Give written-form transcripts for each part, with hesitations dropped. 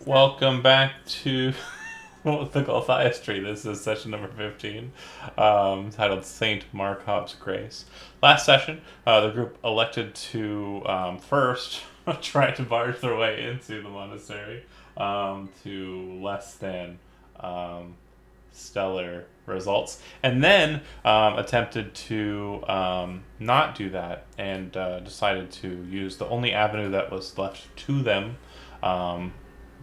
Welcome back to the Gulthias tree. This is session number 15, titled Saint Markov's Grace. Last session, the group elected to first try to barge their way into the monastery to less than um, stellar results, and then attempted to not do that and decided to use the only avenue that was left to them. Um,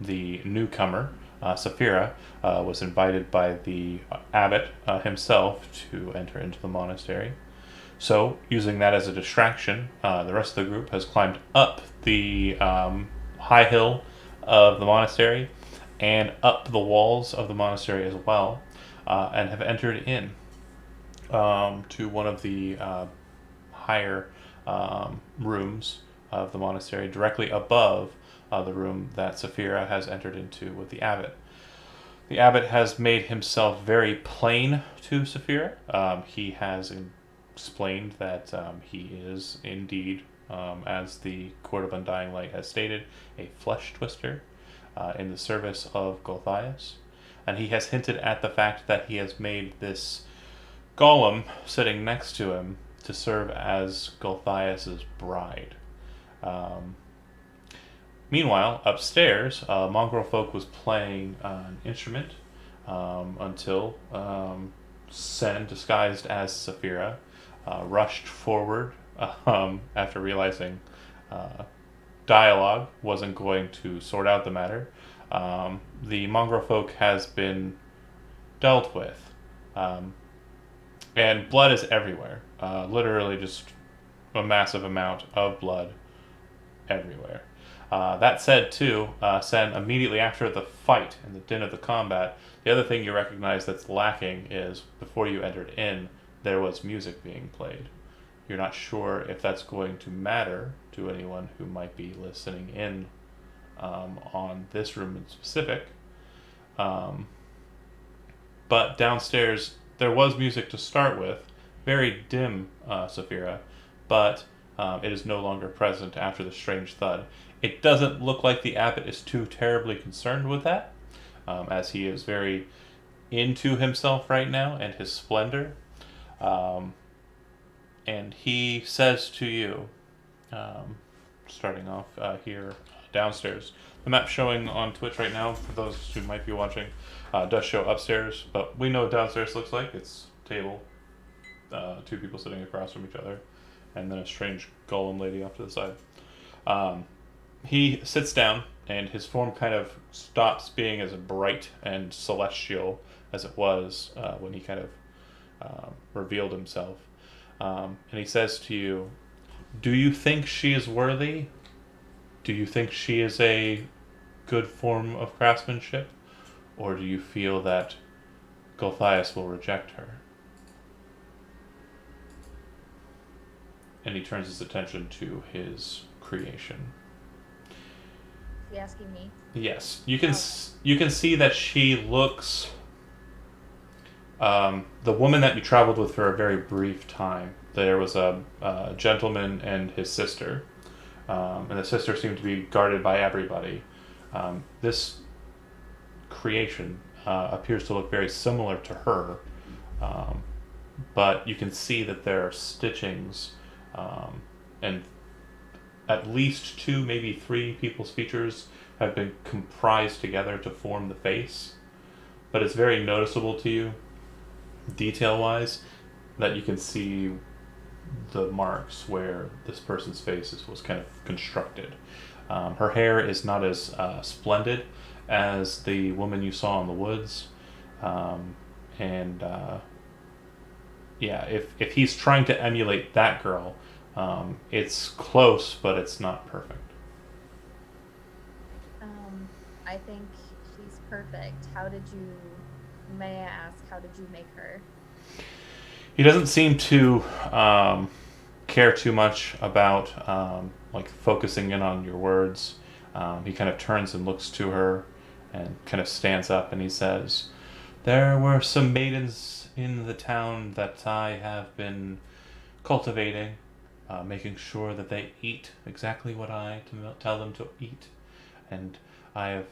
the newcomer, Sapphira, was invited by the abbot himself to enter into the monastery. So, using that as a distraction, the rest of the group has climbed up the high hill of the monastery and up the walls of the monastery as well, and have entered in to one of the higher rooms of the monastery, directly above the room that Sapphira has entered into with the abbot. The abbot has made himself very plain to Sapphira. He has explained that he is indeed, as the Court of Undying Light has stated, a flesh twister in the service of Gulthias. And he has hinted at the fact that he has made this golem sitting next to him to serve as Gulthias' bride. Um, Meanwhile, upstairs, Mongrel Folk was playing an instrument until Sen, disguised as Sapphira, rushed forward after realizing dialogue wasn't going to sort out the matter. The Mongrel Folk has been dealt with, um, and blood is everywhere. Literally, just a massive amount of blood everywhere. That said, too, Sen, immediately after the fight and the din of the combat, the other thing you recognize that's lacking is before you entered in, there was music being played. You're not sure if that's going to matter to anyone who might be listening in on this room in specific. Um, but downstairs, there was music to start with, very dim, Sapphira, but it is no longer present after the strange thud. It doesn't look like the abbot is too terribly concerned with that, as he is very into himself right now and his splendor. Um, and he says to you, um, starting off here downstairs, the map showing on Twitch right now, for those who might be watching, does show upstairs, but we know what downstairs looks like. It's table, two people sitting across from each other, and then a strange golem lady off to the side. He sits down, and his form kind of stops being as bright and celestial as it was when he kind of revealed himself. And he says to you, "Do you think she is worthy? Do you think she is a good form of craftsmanship? Or do you feel that Gulthias will reject her?" And he turns his attention to his creation. Is he asking me? Yes, you can see that she looks. The woman that you traveled with for a very brief time. There was a gentleman and his sister, and the sister seemed to be guarded by everybody. This creation appears to look very similar to her, um, but you can see that there are stitchings, and at least two, maybe three people's features have been comprised together to form the face. But it's very noticeable to you, detail wise, that you can see the marks where this person's face was kind of constructed. Her hair is not as splendid as the woman you saw in the woods. And yeah, if he's trying to emulate that girl, it's close, but it's not perfect. I think she's perfect. May I ask, how did you make her? He doesn't seem to care too much about like focusing in on your words. He kind of turns and looks to her, and kind of stands up, and he says, "There were some maidens in the town that I have been cultivating, making sure that they eat exactly what I tell them to eat, and I have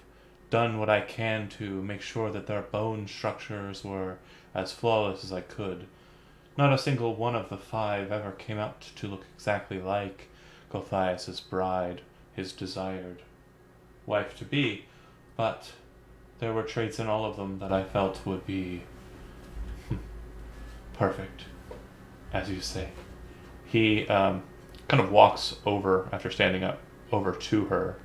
done what I can to make sure that their bone structures were as flawless as I could. Not a single one of the 5 ever came out to look exactly like Gulthias' bride, his desired wife to be, but there were traits in all of them that I felt would be perfect, as you say. He kind of walks over after standing up over to her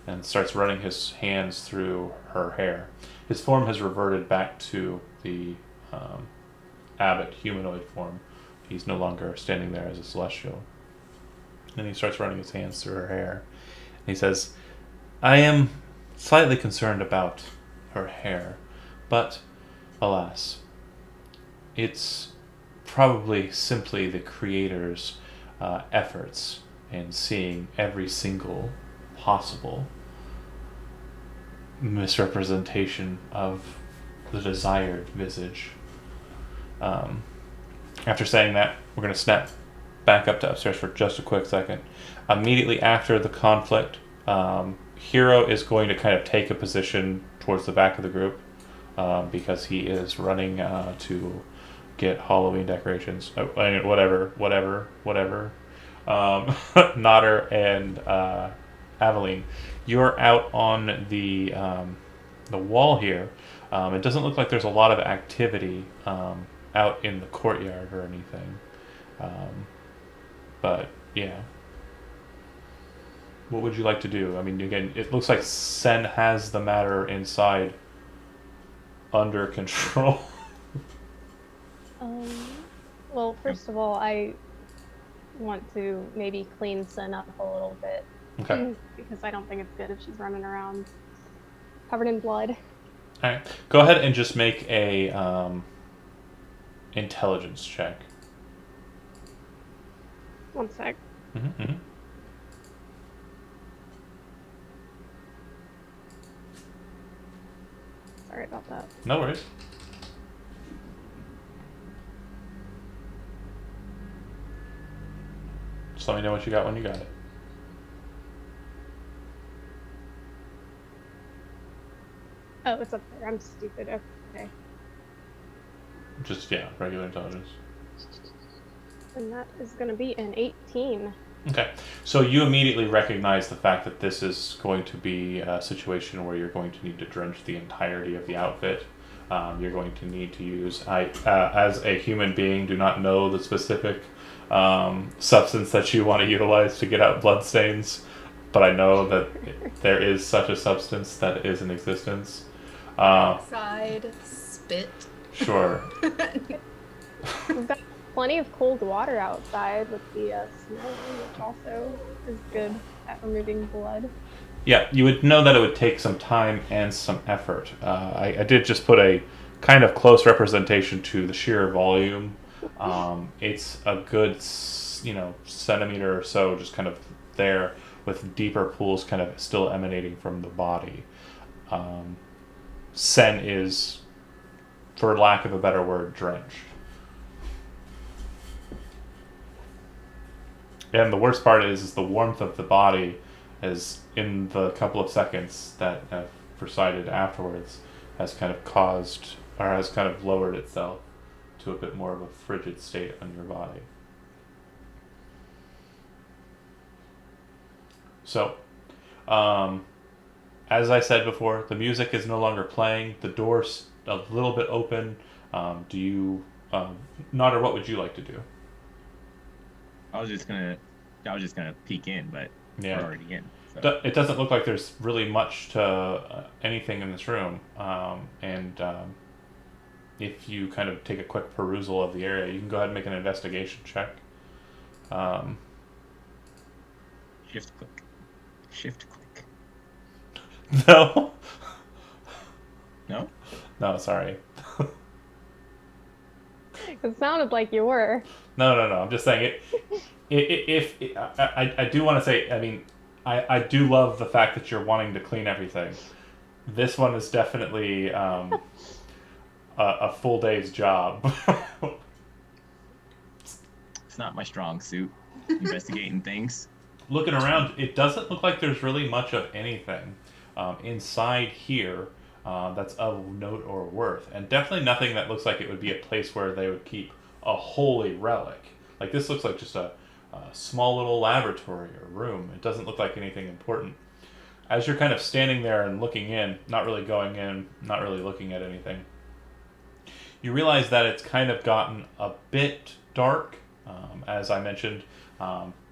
and starts running his hands through her hair. His form has reverted back to the abbot humanoid form. He's no longer standing there as a celestial. And he starts running his hands through her hair. And he says, I am slightly concerned about her hair, but alas, it's probably simply the creator's efforts in seeing every single possible misrepresentation of the desired visage. After saying that, we're going to snap back up to upstairs for just a quick second. Immediately after the conflict, Hero is going to kind of take a position towards the back of the group because he is running to get Halloween decorations. Whatever. Nodder and Aveline, you're out on the wall here. It doesn't look like there's a lot of activity out in the courtyard or anything. But yeah. What would you like to do? I mean, again, it looks like Sen has the matter inside under control. Well, first of all, I want to maybe clean Sin up a little bit. Okay. Because I don't think it's good if she's running around covered in blood. Alright. Go ahead and just make a intelligence check. 1 sec. Mm-hmm. Sorry about that. No worries. Just let me know what you got when you got it. Oh, it's up there. I'm stupid. Okay. Just, yeah, regular intelligence. And that is going to be an 18. Okay. So you immediately recognize the fact that this is going to be a situation where you're going to need to drench the entirety of the outfit. You're going to need to use... as a human being, do not know the specific substance that you want to utilize to get out bloodstains, but I know that there is such a substance that is in existence. Oxide, spit. Sure. We've got plenty of cold water outside with the snow, which also is good at removing blood. Yeah, you would know that it would take some time and some effort. I did just put a kind of close representation to the sheer volume. It's a good, centimeter or so, just kind of there, with deeper pools kind of still emanating from the body. Sen is, for lack of a better word, drenched. And the worst part is the warmth of the body is, in the couple of seconds that have presided afterwards, has kind of caused, or has kind of lowered itself to a bit more of a frigid state on your body. So, as I said before, the music is no longer playing. The door's a little bit open. Do you, Nodder, what would you like to do? I was just gonna peek in, but Yeah. we're already in. So. It doesn't look like there's really much to anything in this room. If you kind of take a quick perusal of the area, you can go ahead and make an investigation check. Shift click. No. No? No, sorry. It sounded like you were. No. I'm just saying I do want to say, I mean, I do love the fact that you're wanting to clean everything. This one is definitely a full day's job. It's not my strong suit. Investigating things. Looking around, it doesn't look like there's really much of anything. inside here that's of note or worth, and definitely nothing that looks like it would be a place where they would keep a holy relic. Like this looks like just a small little laboratory or room. It doesn't look like anything important. As you're kind of standing there and looking in, not really going in, not really looking at anything, you realize that it's kind of gotten a bit dark. As I mentioned,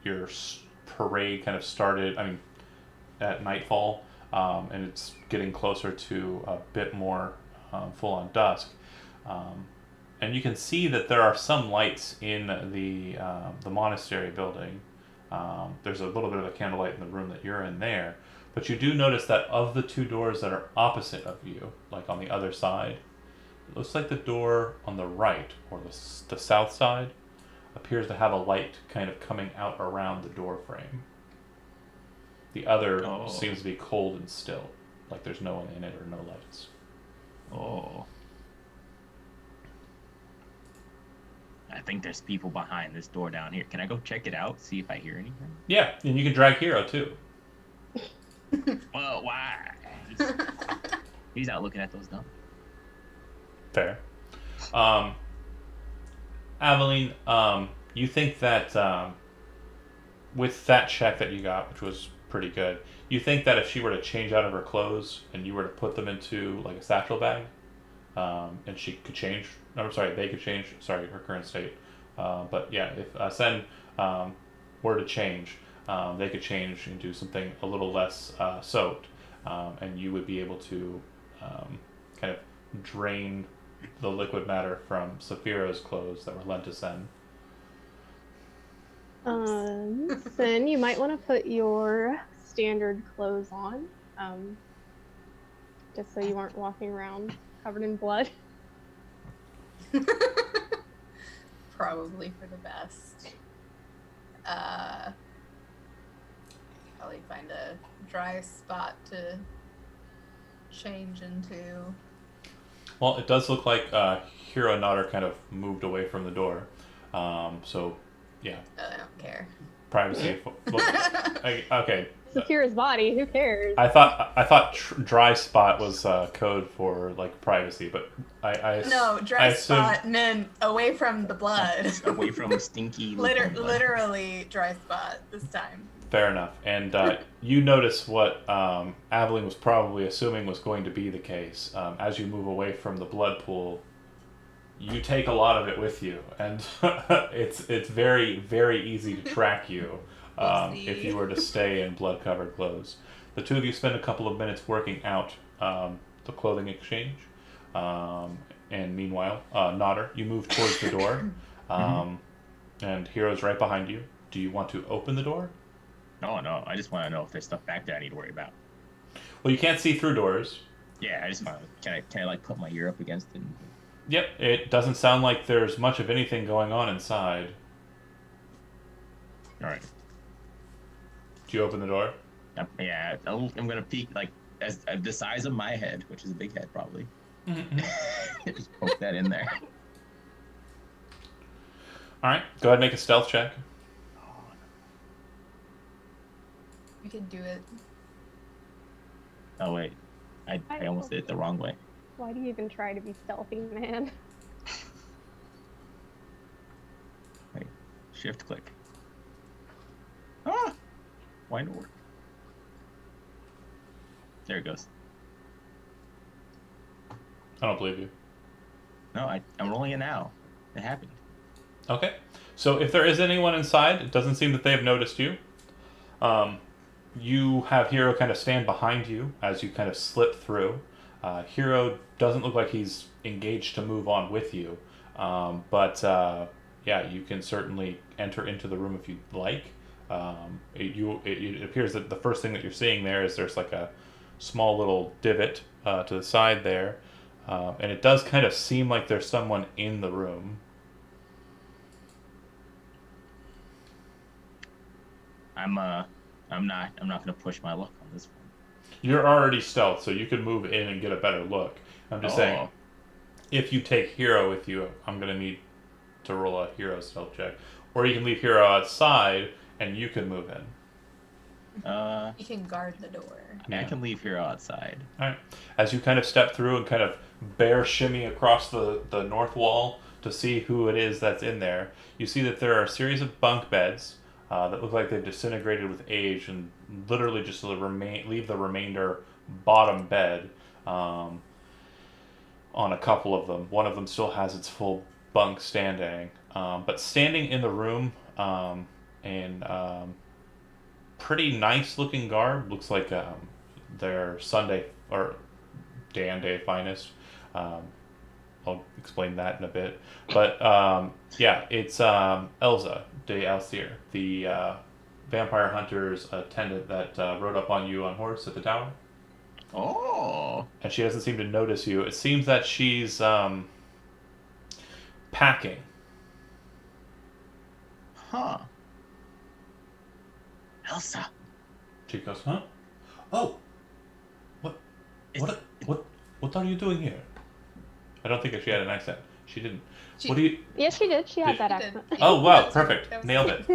your parade kind of started, at nightfall, and it's getting closer to a bit more full on dusk. And you can see that there are some lights in the monastery building. There's a little bit of a candlelight in the room that you're in there, but you do notice that of the two doors that are opposite of you, like on the other side, it looks like the door on the right, or the south side, appears to have a light kind of coming out around the door frame. The other seems to be cold and still, like there's no one in it or no lights. Oh. I think there's people behind this door down here. Can I go check it out, see if I hear anything? Yeah, and you can drag Hero too. Well, why? He's out looking at those dumb. Fair. Aveline, you think that with that check that you got, which was pretty good, you think that if she were to change out of her clothes and you were to put them into like a satchel bag, and she could change, no, I'm sorry, they could change, sorry, her current state. But yeah, if Sen were to change, they could change into something a little less soaked, and you would be able to kind of drain the liquid matter from Sephiro's clothes that were lent to Sen. Sin, you might want to put your standard clothes on, just so you aren't walking around covered in blood. Probably for the best. Probably find a dry spot to change into. Well, it does look like Hero and Nodder kind of moved away from the door. So, yeah. I don't care. Privacy. Okay. Secure his body. Who cares? I thought dry spot was code for like privacy, but No, dry spot and then away from the blood. Away from stinky. Literally dry spot this time. Fair enough. And you notice what Aveline was probably assuming was going to be the case. As you move away from the blood pool, you take a lot of it with you, and it's very, very easy to track you if you were to stay in blood-covered clothes. The two of you spend a couple of minutes working out the clothing exchange, and meanwhile, Nodder, you move towards the door, and Hero's right behind you. Do you want to open the door? No, I just want to know if there's stuff back there I need to worry about. Well, you can't see through doors. Yeah, I just want to. Can I like put my ear up against it? Yep, it doesn't sound like there's much of anything going on inside. All right. Do you open the door? Yeah, I'm gonna peek like as the size of my head, which is a big head probably. Just poke that in there. All right, go ahead and make a stealth check. You can do it. Oh wait, I almost did it the wrong way. Why do you even try to be stealthy, man? Wait, shift click. Ah, why not work? There it goes. I don't believe you. No, I'm rolling it now. It happened. Okay, so if there is anyone inside, it doesn't seem that they have noticed you. You have Hero kind of stand behind you as you kind of slip through. Hero doesn't look like he's engaged to move on with you, but yeah, you can certainly enter into the room if you'd like. It appears that the first thing that you're seeing there is there's like a small little divot to the side there, and it does kind of seem like there's someone in the room. I'm not gonna push my luck on this one. You're already stealth, so you can move in and get a better look. I'm just saying, if you take Hero with you, I'm gonna need to roll a Hero stealth check, or you can leave Hero outside and you can move in. You can guard the door. I can leave here outside. All right. As you kind of step through and kind of bear shimmy across the north wall to see who it is that's in there, you see that there are a series of bunk beds that look like they've disintegrated with age and literally just leave the remainder bottom bed on a couple of them. One of them still has its full bunk standing. But standing in the room in pretty nice looking garb, looks like their Sunday or day finest. I'll explain that in a bit. But yeah, it's Elza de Alcir, the vampire hunter's attendant that rode up on you on horse at the tower. Oh. And she doesn't seem to notice you. It seems that she's packing. Huh. Elsa. She goes, huh? Oh, what are you doing here? I don't think she had an accent. She didn't. What do you? Yes, she did. She had that She accent. did. Oh wow, That perfect, was- nailed it.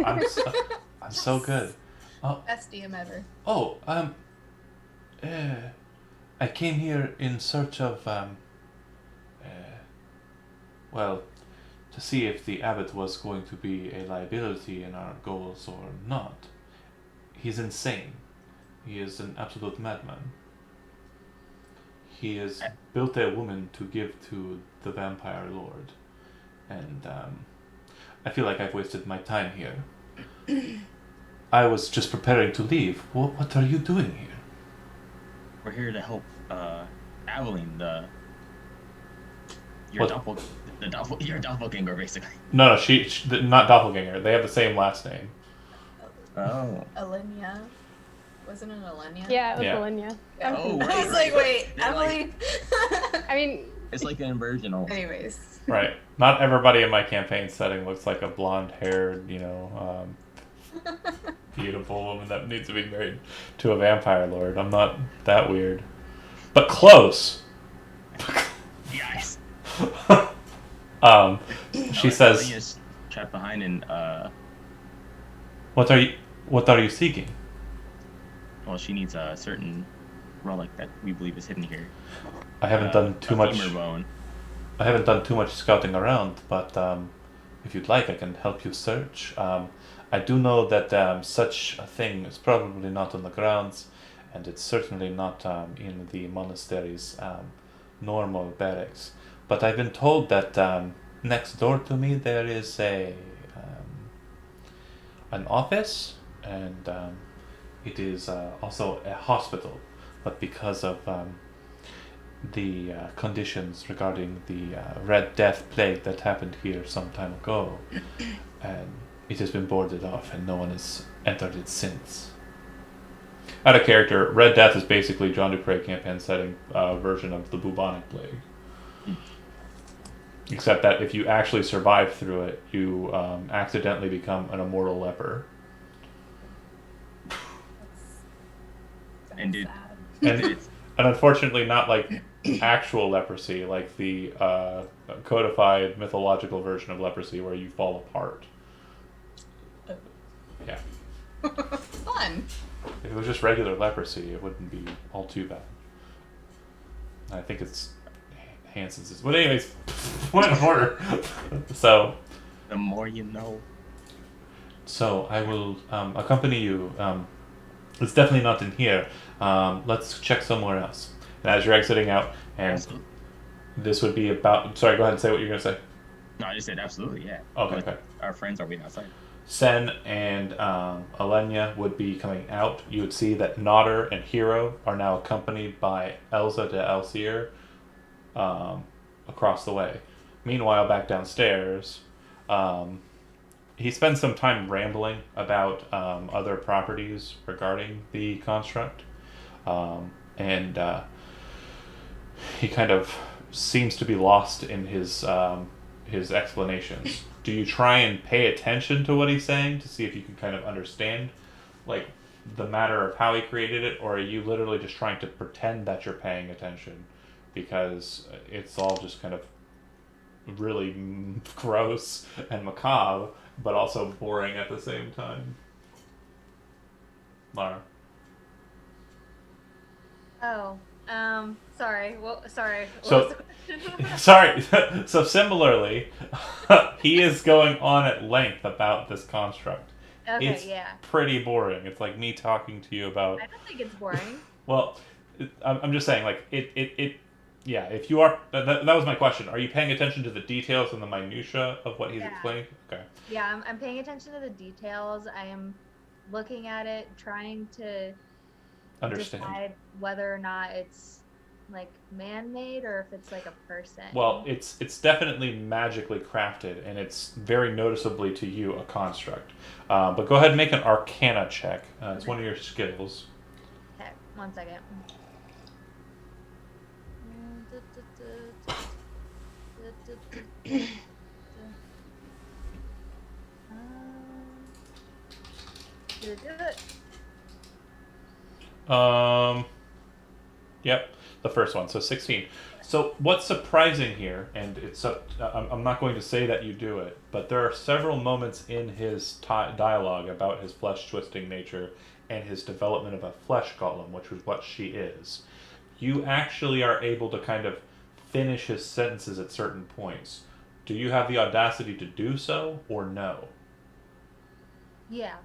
I'm so good. Oh, Best DM ever. oh, I came here in search of well, to see if the abbot was going to be a liability in our goals or not. He's insane. He is an absolute madman. He has built a woman to give to the vampire lord. And I feel like I've wasted my time here. I was just preparing to leave. What are you doing here? We're here to help Aveline, your doppelganger, basically. No, she not doppelganger. They have the same last name. Oh. Alenia. Wasn't it Alenia? Yeah, it was Yeah. Alenia. Oh, wait. I was like, wait, They're like- Emily. I mean, It's like an inversion almost. Anyways. Right. Not everybody in my campaign setting looks like a blonde-haired, beautiful woman that needs to be married to a vampire lord. I'm not that weird, but close. Yes. She says, Alenia's trapped behind in What are you seeking?" well, she needs a certain relic that we believe is hidden here. I haven't done too a much. femur bone. I haven't done too much scouting around, but if you'd like, I can help you search. I do know that such a thing is probably not on the grounds, and it's certainly not in the monastery's normal barracks. But I've been told that next door to me there is an office, and it is also a hospital. But because of the conditions regarding the Red Death plague that happened here some time ago, and it has been boarded off, and no one has entered it since. Out of character, Red Death is basically John Dupre campaign setting version of the bubonic plague. Except that if you actually survive through it, you accidentally become an immortal leper. And dude, And, and unfortunately not like actual leprosy, like the codified mythological version of leprosy where you fall apart. Yeah. Fun. If it was just regular leprosy, it wouldn't be all too bad. I think it's Hansen's. But anyways, point of order. So the more you know. So I will accompany you. It's definitely not in here. Let's check somewhere else. And as you're exiting out, and Absolutely. this would be about. Sorry, go ahead and say what you're gonna say. No, I just said absolutely, yeah. Okay, But okay. Our friends are waiting outside. Sen and Alenia would be coming out. You would see that Nodder and Hero are now accompanied by Elza de Alcir across the way. Meanwhile, back downstairs, he spends some time rambling about other properties regarding the construct. And he kind of seems to be lost in his explanations. Do you try and pay attention to what he's saying to see if you can kind of understand, like, the matter of how he created it, or are you literally just trying to pretend that you're paying attention because it's all just kind of really gross and macabre, but also boring at the same time? Lara. Oh, sorry. Well, sorry. What So- was the question? Sorry. So similarly, he is going on at length about this construct. Okay, It's yeah. pretty boring. It's like me talking to you about. I don't think it's boring. Well, I'm just saying, like it. Yeah, if you are, that was my question. Are you paying attention to the details and the minutia of what he's Yeah. explaining? Okay. Yeah, I'm paying attention to the details. I am looking at it, trying to Understand. decide whether or not it's like man-made or if it's like a person. Well, it's definitely magically crafted, and it's very noticeably to you a construct. But go ahead and make an Arcana check. It's one of your skills. Okay, 1 second. Did it do it? Yep, the first one. So 16. So what's surprising here, and I'm not going to say that you do it, but there are several moments in his dialogue about his flesh twisting nature and his development of a flesh golem, which is what she is. You actually are able to kind of finish his sentences at certain points. Do you have the audacity to do so, or no? Yeah.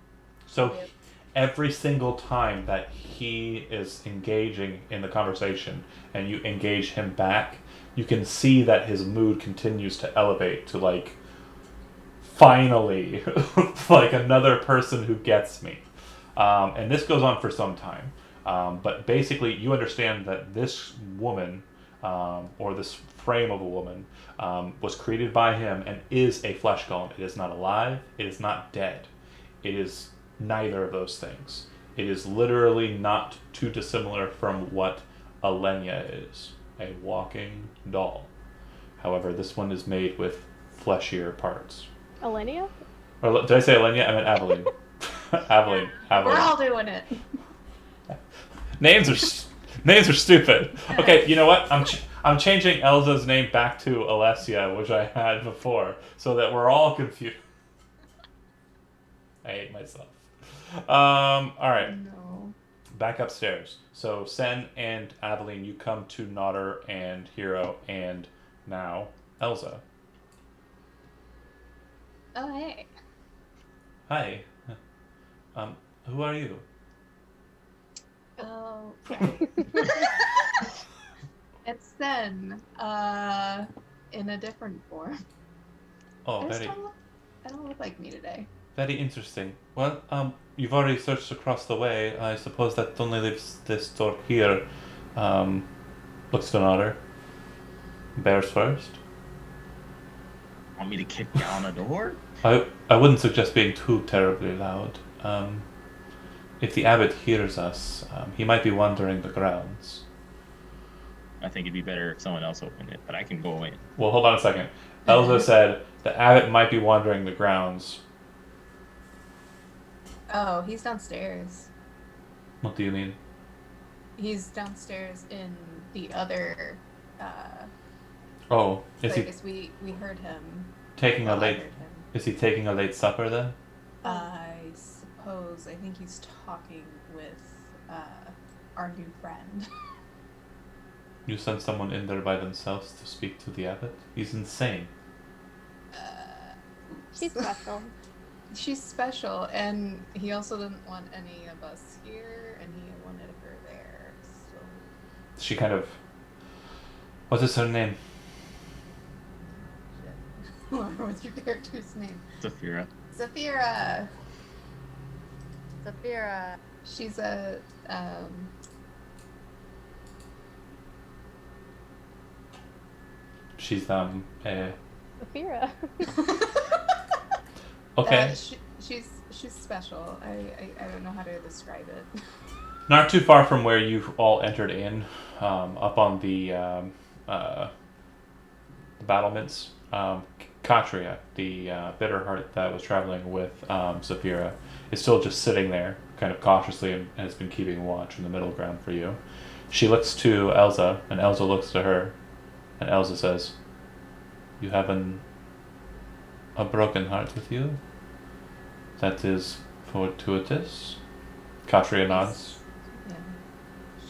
So I do. every single time that he is engaging in the conversation and you engage him back, you can see that his mood continues to elevate to like, finally, like another person who gets me. And this goes on for some time. But basically, you understand that this woman, or this frame of a woman, was created by him and is a flesh golem. It is not alive. It is not dead. It is neither of those things. It is literally not too dissimilar from what Alenia is, a walking doll. However, this one is made with fleshier parts. Alenia? Or did I say Alenia? I meant Aveline. Aveline. We're all doing it. Names are stupid. Okay, you know what? I'm changing Elza's name back to Alessia, which I had before, so that we're all confused. I hate myself. All right. No. Back upstairs. So Sen and Aveline, you come to Nodder and Hero and now Elza. Oh, hey. Hi. Who are you? Oh, sorry. It's Sen, in a different form. Oh, I don't look like me today. very interesting. Well, you've already searched across the way. I suppose that only leaves this door here. Looks to Nodder. Bears first. Want me to kick down a door? I wouldn't suggest being too terribly loud. If the abbot hears us, he might be wandering the grounds. I think it'd be better if someone else opened it, but I can go in. Well, hold on a second. Elza said the abbot might be wandering the grounds. Oh, he's downstairs. What do you mean? He's downstairs in the other Oh, is he place. We heard him. taking a Well, I late? heard him. Is he taking a late supper then? I suppose. I think he's talking with our new friend. You sent someone in there by themselves to speak to the abbot? He's insane. She's special. She's special, and he also didn't want any of us here, and he wanted her there. So She kind of. What is her name? what's your character's name? Zafira. Zafira. Zafira. She's a She's Saphira. Okay. she's special. I don't know how to describe it. Not too far from where you've all entered in, up on the battlements. Katria, the bitter heart that was traveling with Zafira, is still just sitting there, kind of cautiously, and has been keeping watch in the middle ground for you. She looks to Elza, and Elza looks to her, and Elza says, "You have a broken heart with you? That is fortuitous." Katria nods. Yeah.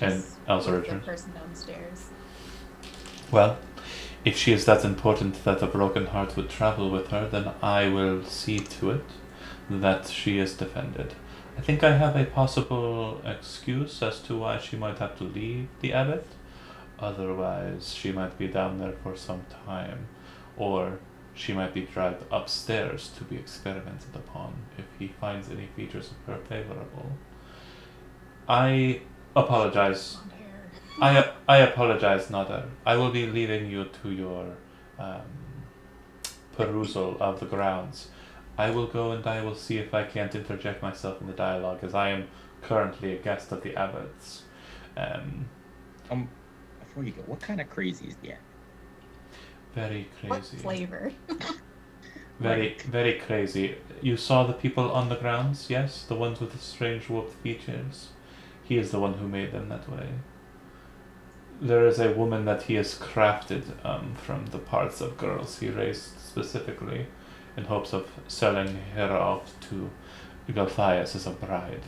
And She's Elsa with the returns. person downstairs. Well, if she is that important that a broken heart would travel with her, then I will see to it that she is defended. I think I have a possible excuse as to why she might have to leave the abbot. Otherwise, she might be down there for some time, or she might be dragged upstairs to be experimented upon if he finds any features of her favorable. I apologize. Blonde hair. I apologize, Nodder. I will be leaving you to your um, perusal of the grounds. I will go and I will see if I can't interject myself in the dialogue, as I am currently a guest of the abbot's. Before you go, what kind of crazy is the abbot? Very What crazy. flavor? Very crazy. You saw the people on the grounds, yes? The ones with the strange warped features. He is the one who made them that way. There is a woman that he has crafted from the parts of girls he raised specifically in hopes of selling her off to Gulthias as a bride.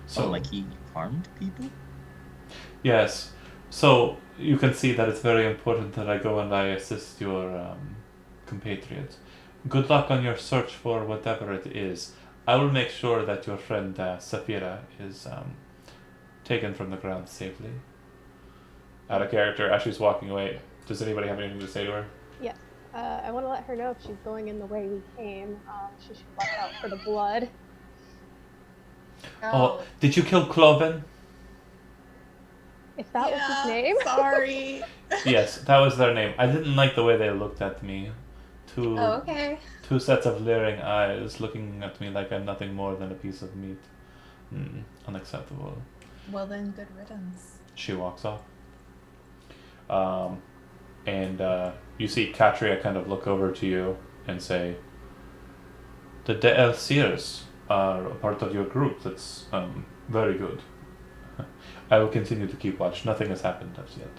So, like he harmed people? yes. So you can see that it's very important that I go and I assist your compatriot. Good luck on your search for whatever it is. I will make sure that your friend Saphira is taken from the ground safely. Out of character, as she's walking away, does anybody have anything to say to her? Yes. I want to let her know if she's going in the way we came, she should watch out for the blood. Oh, did you kill Cloven? If that was his name? Sorry. Yes, that was their name. I didn't like the way they looked at me. Oh, okay. Two sets of leering eyes looking at me like I'm nothing more than a piece of meat. Unacceptable. Well then, good riddance. She walks off. And you see Katria kind of look over to you and say, the De Elseers are a part of your group. That's very good. I will continue to keep watch. Nothing has happened as yet.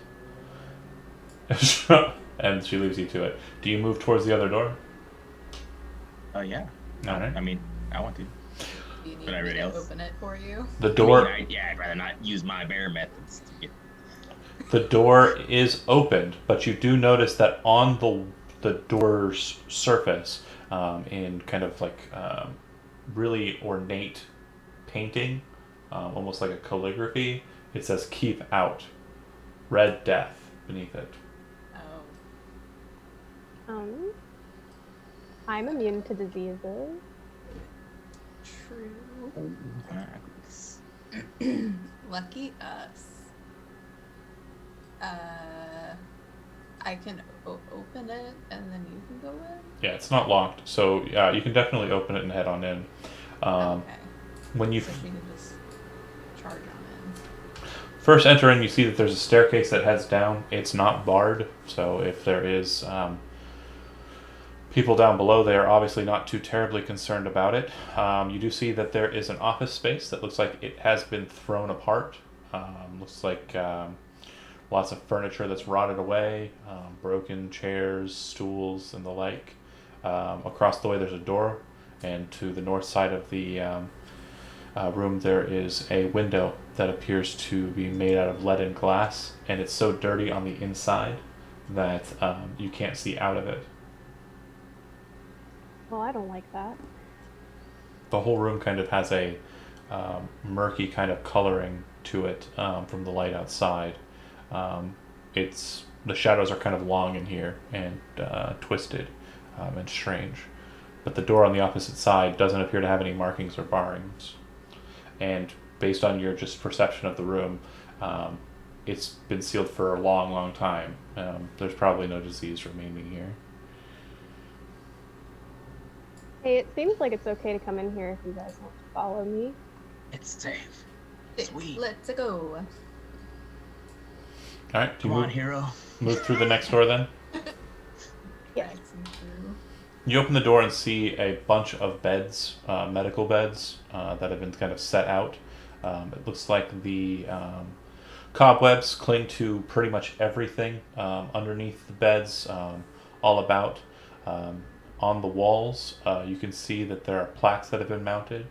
And she leaves you to it. Do you move towards the other door? Yeah. Alright. I mean, I want to. Do you need But me everybody to else? open it for you? The door I'd rather not use my bear methods to get. the door is opened, but you do notice that on the door's surface, in kind of like really ornate painting, almost like a calligraphy, it says "Keep out," Red Death beneath it. Oh. I'm immune to diseases. True. Oh, Lucky us. I can open it and then you can go in? Yeah, it's not locked, so you can definitely open it and head on in. Okay. When you So she can just charge on first enter in, you see that there's a staircase that heads down. It's not barred, so if there is people down below, they are obviously not too terribly concerned about it. You do see that there is an office space that looks like it has been thrown apart. Looks like lots of furniture that's rotted away, broken chairs, stools, and the like. Across the way, there's a door, and to the north side of the room, there is a window that appears to be made out of lead and glass, and it's so dirty on the inside that you can't see out of it. Well, I don't like that. The whole room kind of has a murky kind of coloring to it from the light outside. It's the shadows are kind of long in here and twisted and strange, but the door on the opposite side doesn't appear to have any markings or barrings. And based on your just perception of the room, it's been sealed for a long, long time. There's probably no disease remaining here. Hey, it seems like it's okay to come in here if you guys want to follow me. It's safe. it. Sweet. Let's go. All right, do you Come on, move, hero. move through the next door then? Yes. Drags me through. You open the door and see a bunch of beds, medical beds, that have been kind of set out. It looks like the cobwebs cling to pretty much everything underneath the beds, all about. On the walls, you can see that there are plaques that have been mounted.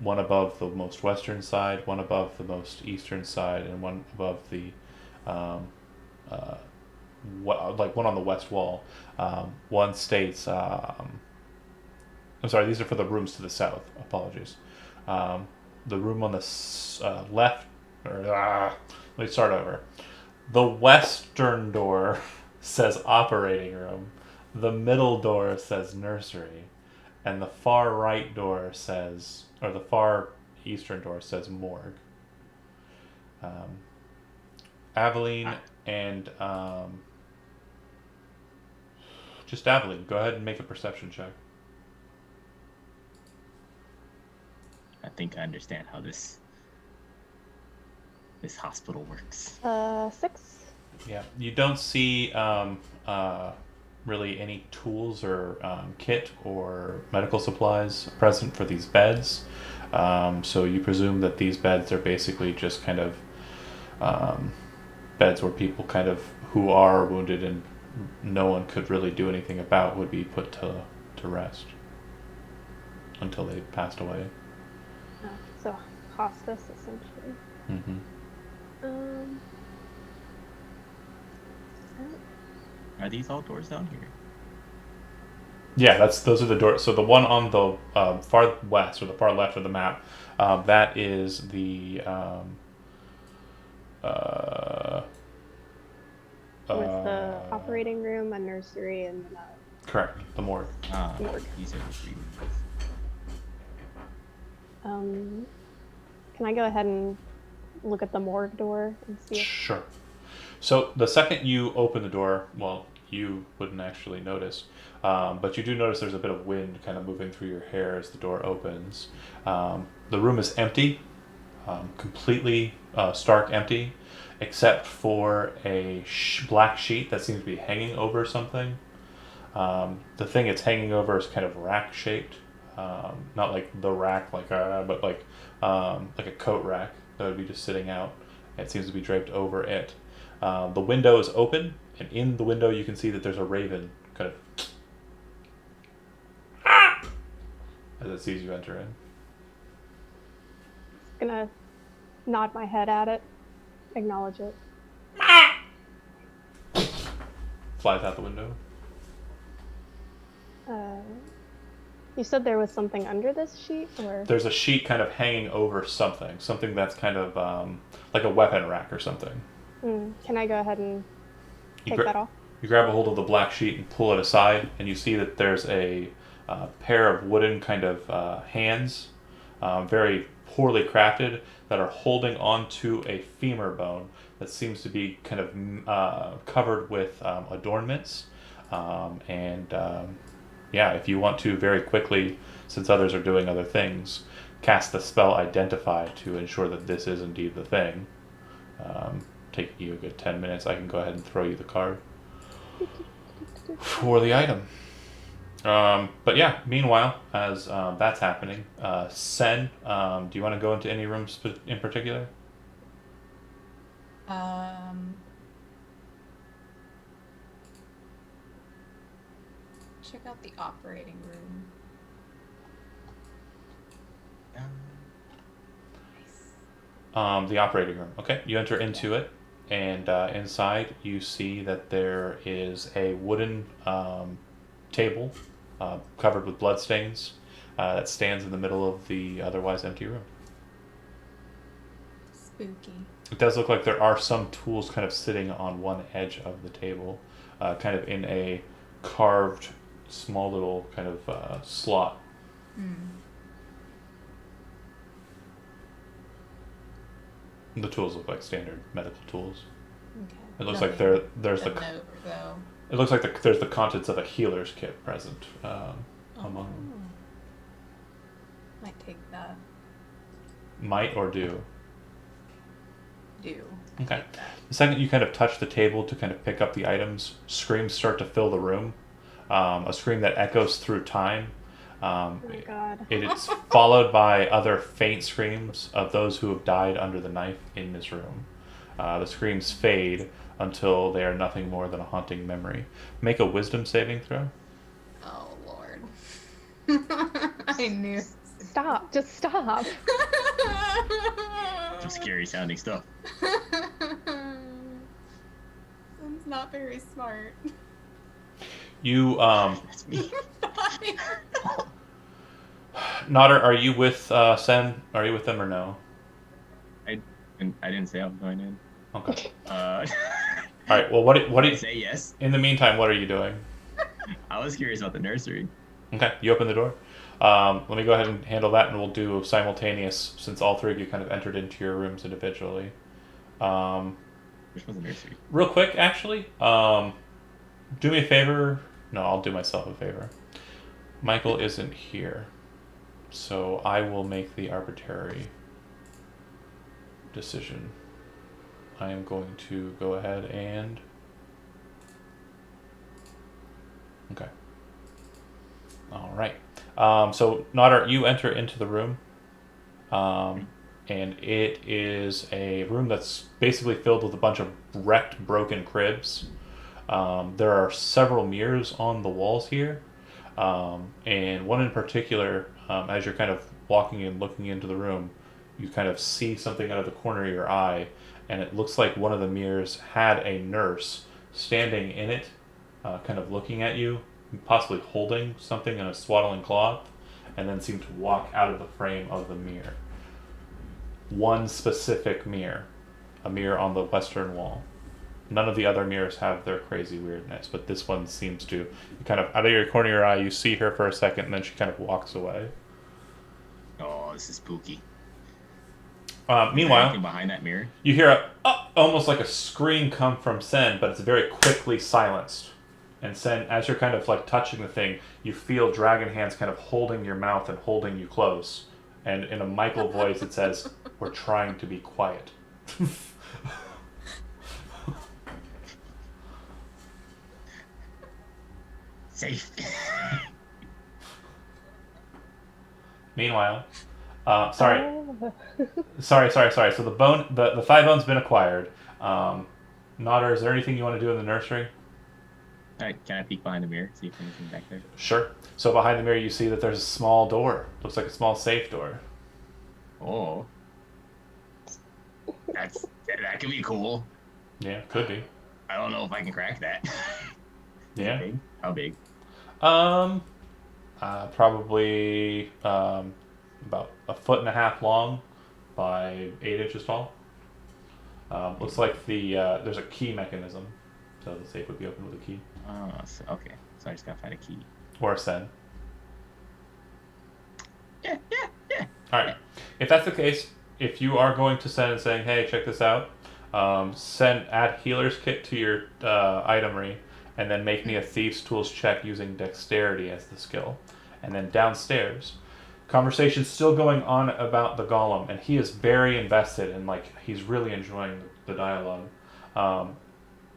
one above the most western side, one above the most eastern side, and one above the um, like one on the west wall. One states, I'm sorry, these are for the rooms to the south. Apologies. The room on the left, or let me start over. The western door says operating room. The middle door says nursery, and the far right door says, or the far eastern door says morgue. Aveline and just Aveline, go ahead and make a perception check. I think I understand how this hospital works. 6. Yeah, you don't see really any tools or kit or medical supplies present for these beds. So you presume that these beds are basically just kind of beds where people kind of who are wounded and no one could really do anything about would be put to rest until they passed away. Oh, so hospice, essentially. Mm-hmm. Oh, Are these all doors down here? Yeah, those are the doors. So the one on the far west or the far left of the map, that is the with the operating room, a nursery, and then correct, the morgue. Morgue. These are the 3 rooms. Can I go ahead and look at the morgue door and see if... Sure. So the second you open the door, well, you wouldn't actually notice, but you do notice there's a bit of wind kind of moving through your hair as the door opens. The room is empty, completely stark empty, except for a black sheet that seems to be hanging over something. The thing it's hanging over is kind of rack shaped, not like the rack, but like a coat rack that would be just sitting out. It seems to be draped over it. The window is open, and in the window you can see that there's a raven kind of as it sees you enter in. Gonna nod my head at it, acknowledge it. Flies out the window. You said there was something under this sheet, or? There's a sheet kind of hanging over something that's kind of like a weapon rack or something. Can I go ahead and take that off? You grab a hold of the black sheet and pull it aside, and you see that there's a pair of wooden kind of hands, very poorly crafted, that are holding onto a femur bone that seems to be kind of covered with adornments. Yeah, if you want to very quickly, since others are doing other things, cast the spell Identify to ensure that this is indeed the thing. Taking you a good 10 minutes, I can go ahead and throw you the card for the item. But yeah, meanwhile, as that's happening, Sen, do you want to go into any rooms in particular? Check out the operating room. Nice. The operating room. Okay, you enter into it, and inside you see that there is a wooden table covered with bloodstains that stands in the middle of the otherwise empty room. Spooky. It does look like there are some tools kind of sitting on one edge of the table, kind of in a carved, small little kind of slot. The tools look like standard medical tools. Okay. It looks Nothing like there's the note, though. It looks like there's the contents of a healer's kit present among them. Might take that. Might or do. Do. Okay. The second you kind of touch the table to kind of pick up the items, screams start to fill the room. A scream that echoes through time. Oh my god. It is followed by other faint screams of those who have died under the knife in this room. The screams fade until they are nothing more than a haunting memory. Make a wisdom saving throw. Oh, Lord. I knew it was Stop. Just stop. Some scary sounding stuff. Sounds not very smart. You, That's me. Nodder, are you with Sen? Are you with them or no? I didn't say I was going in. Okay. Uh, All right. Well, what do I you? say yes? In the meantime, what are you doing? I was curious about the nursery. Okay, you open the door. Let me go ahead and handle that, and we'll do simultaneous since all three of you kind of entered into your rooms individually. Which one's the nursery? Real quick, actually, do me a favor. No, I'll do myself a favor. Michael isn't here, so I will make the arbitrary decision. I am going to go ahead and... Okay. All right. So, Nodder, you enter into the room, and it is a room that's basically filled with a bunch of wrecked, broken cribs. There are several mirrors on the walls here, and one in particular, as you're kind of walking and looking into the room, you kind of see something out of the corner of your eye, and it looks like one of the mirrors had a nurse standing in it, kind of looking at you, possibly holding something in a swaddling cloth, and then seemed to walk out of the frame of the mirror. One specific mirror, a mirror on the western wall. None of the other mirrors have their crazy weirdness, but this one seems to. You kind of, out of your corner of your eye, you see her for a second, and then she kind of walks away. Oh, this is spooky. Meanwhile, anything behind that mirror? you hear almost like a scream come from Sen, but it's very quickly silenced. And Sen, as you're kind of like touching the thing, you feel dragon hands kind of holding your mouth and holding you close. And in a Michael voice, it says, "We're trying to be quiet." Safe. Meanwhile, sorry. Oh. Sorry. So the thigh bone's been acquired. Nodder, is there anything you want to do in the nursery? Alright, can I peek behind the mirror, see if there's anything back there? Sure. So behind the mirror, you see that there's a small door. Looks like a small safe door. Oh. That could be cool. Yeah, could be. I don't know if I can crack that. Yeah. Big? How big? Probably about 1.5 feet long by 8 inches tall. Looks like there's a key mechanism, so the safe would be opened with a key Oh, okay. So I just gotta find a key. or a send. Yeah. All right. If that's the case, if you are going to send and saying, "Hey, check this out," add healer's kit to your itemery, and then make me a thief's tools check using dexterity as the skill. And then downstairs, conversation's still going on about the golem, and he is very invested and like he's really enjoying the dialogue.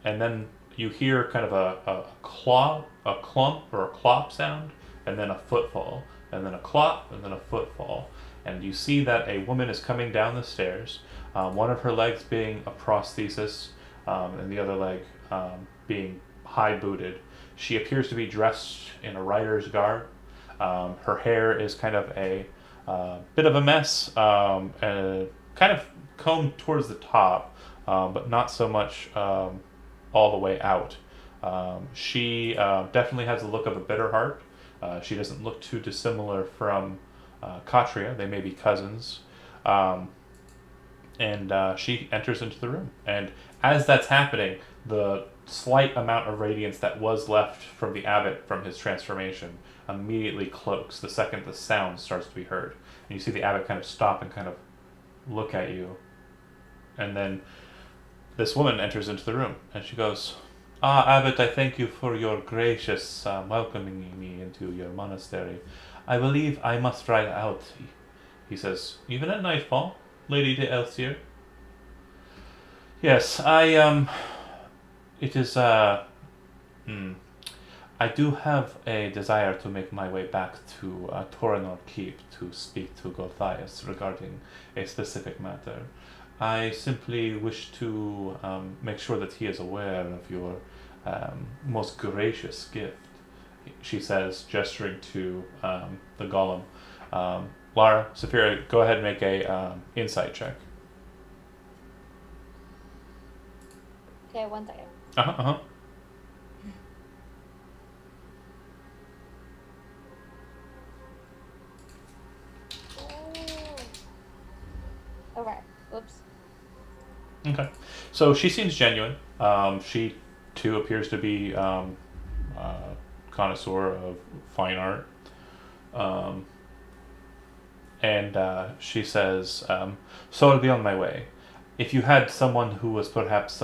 And then you hear kind of a clump or a clop sound, and then a footfall, and then a clop, and then a footfall. And you see that a woman is coming down the stairs, one of her legs being a prosthesis, and the other leg being high booted. She appears to be dressed in a rider's garb. Her hair is kind of a bit of a mess, and kind of combed towards the top, but not so much all the way out. She definitely has the look of a bitter heart. She doesn't look too dissimilar from Katria. They may be cousins. And she enters into the room. And as that's happening, the slight amount of radiance that was left from the abbot from his transformation immediately cloaks the second the sound starts to be heard. And you see the abbot kind of stop and kind of look at you. And then this woman enters into the room, and she goes, Abbot, I thank you for your gracious welcoming me into your monastery. I believe I must ride out, he says, even at nightfall, Lady de Elsier. Yes, it is, I do have a desire to make my way back to Toranor Keep to speak to Gulthias regarding a specific matter. I simply wish to make sure that he is aware of your most gracious gift, she says, gesturing to the golem. Lara, Saphira, go ahead and make a insight check. Okay, 1 second. Uh-huh. Oh. Okay. Oops. Okay. So she seems genuine. She, too, appears to be a connoisseur of fine art. And she says, so I'll be on my way. If you had someone who was perhaps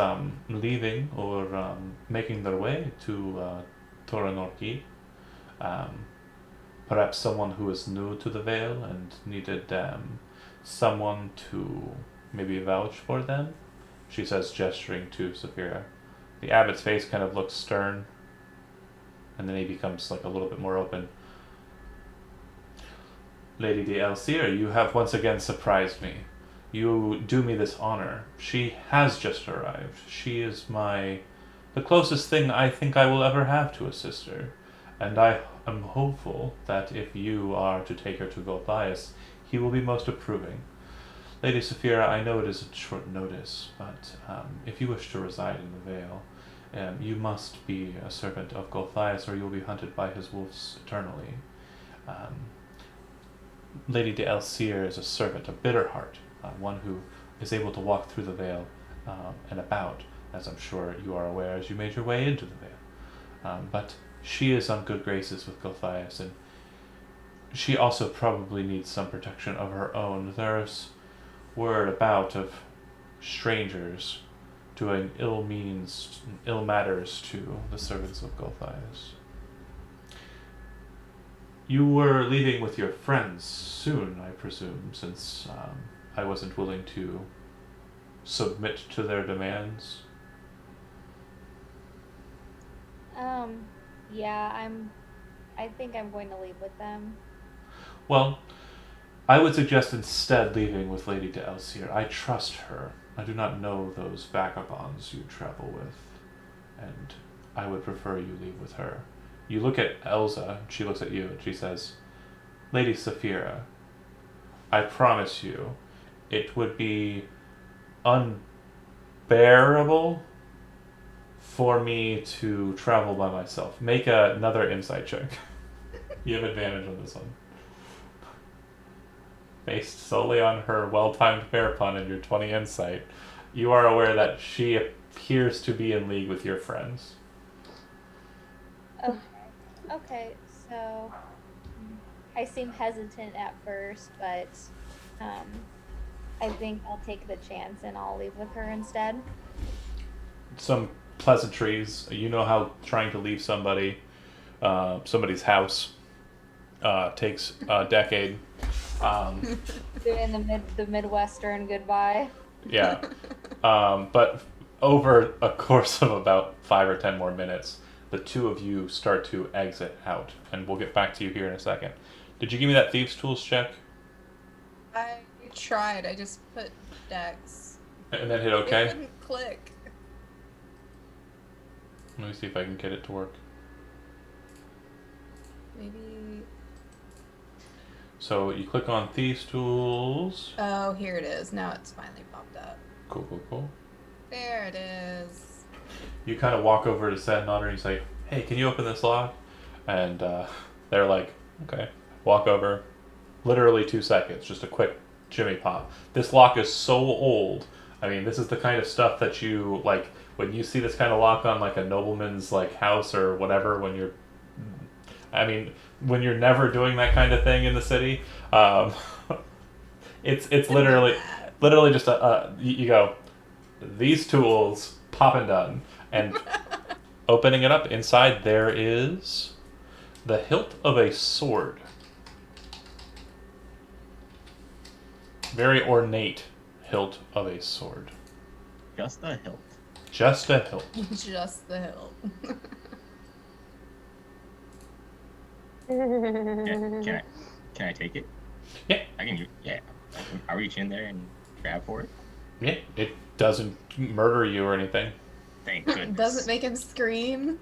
leaving or making their way to Toranorki, perhaps someone who is new to the Vale and needed someone to maybe vouch for them, she says, gesturing to Saphira. The abbot's face kind of looks stern, and then he becomes like a little bit more open. Lady de Elsier, you have once again surprised me. You do me this honor. She has just arrived. She is the closest thing I think I will ever have to a sister. And I am hopeful that if you are to take her to Gulthias, he will be most approving. Lady Saphira, I know it is at short notice, but if you wish to reside in the Vale, you must be a servant of Gulthias, or you will be hunted by his wolves eternally. Lady de Elsier is a servant, a bitter heart, one who is able to walk through the Vale and about, as I'm sure you are aware as you made your way into the Vale. But she is on good graces with Gulthias, and she also probably needs some protection of her own. There's word about of strangers doing ill matters to the servants of Gulthias. You were leaving with your friends soon, I presume, since I wasn't willing to submit to their demands. Yeah, I think I'm going to leave with them. Well, I would suggest instead leaving with Lady de Elsier. I trust her. I do not know those vagabonds you travel with, and I would prefer you leave with her. You look at Elsa, she looks at you, and she says, Lady Saphira, I promise you, it would be unbearable for me to travel by myself. Make another insight check. You have advantage on this one. Based solely on her well-timed bear pun and your 20 insight, you are aware that she appears to be in league with your friends. Okay, so I seem hesitant at first, but I think I'll take the chance and I'll leave with her instead. Some pleasantries. You know how trying to leave somebody's house takes a decade. Doing the Midwestern goodbye. Yeah. But over a course of about 5 or 10 more minutes, the two of you start to exit out, and we'll get back to you here in a second. Did you give me that Thieves' Tools check? I tried. I just put Dex. And then hit OK? It wouldn't click. Let me see if I can get it to work. Maybe. So you click on Thieves' Tools. Oh, here it is. Now it's finally popped up. Cool. There it is. You kind of walk over to Sad Nodder and you say, hey, can you open this lock? And they're like, okay. Walk over. Literally 2 seconds. Just a quick jimmy pop. This lock is so old. I mean, this is the kind of stuff that you, like, when you see this kind of lock on, like, a nobleman's, like, house or whatever, when you're never doing that kind of thing in the city, it's literally just you go, these tools, pop and done. And opening it up, inside there is the hilt of a sword. Very ornate hilt of a sword. Just a hilt. Just a hilt. Just the hilt. Can I take it? Yeah. I can. Yeah. I'll reach in there and grab for it. Yeah, it doesn't murder you or anything. Thank goodness. Doesn't make him scream.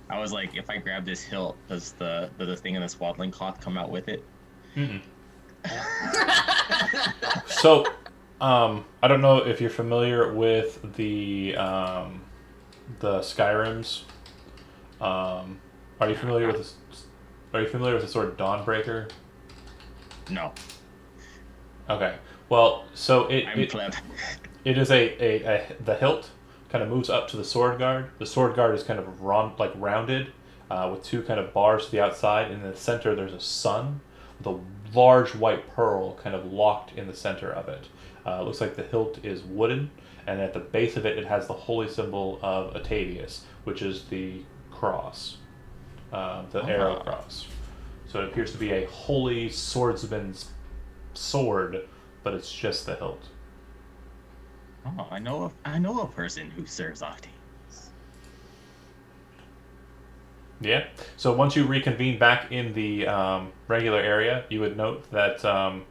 I was like, if I grab this hilt, does the thing in the swaddling cloth come out with it? Mm-mm. So, I don't know if you're familiar with the Skyrims. Are you familiar with this? Are you familiar with the sword Dawnbreaker? No, Okay. Well, so I'm pleb. it is the hilt kind of moves up to the sword guard. The sword guard is kind of rounded, with two kind of bars to the outside. And in the center, there's a sun with a large white pearl kind of locked in the center of it. It looks like the hilt is wooden, and at the base of it, it has the holy symbol of Atavius, which is the cross, the arrow cross. So it appears to be a holy swordsman's sword, but it's just the hilt. Oh, I know a person who serves Octavius. Yeah. So once you reconvene back in the regular area, you would note that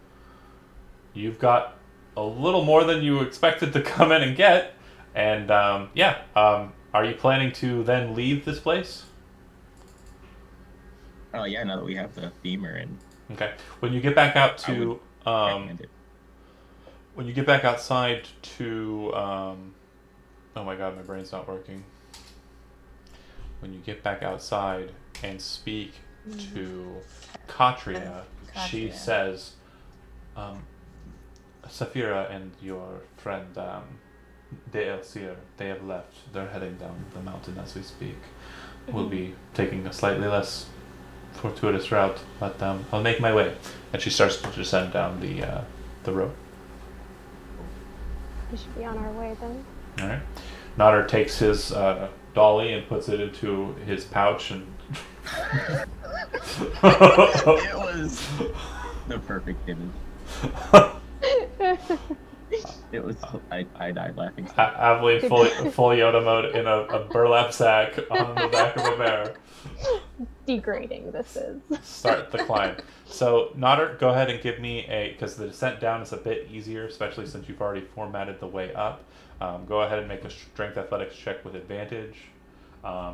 you've got a little more than you expected to come in and get. And are you planning to then leave this place? Oh yeah, now that we have the beamer and Okay. When you get back out to recommend it. when you get back outside to oh my god, my brain's not working. When you get back outside and speak to Katria, she Katria. says, Saphira and your friend De Elsier, they have left. They're heading down the mountain as we speak. We'll be taking a slightly less fortuitous route, but I'll make my way. And she starts to descend down the road. We should be on our way then. All right. Nodder takes his dolly and puts it into his pouch and. It was the perfect image. It was. I died laughing. Aveline full Yoda mode in a burlap sack on the back of a bear. Degrading this is. Start the climb. So Nodder, go ahead and give me because the descent down is a bit easier, especially since you've already formatted the way up. Go ahead and make a strength athletics check with advantage.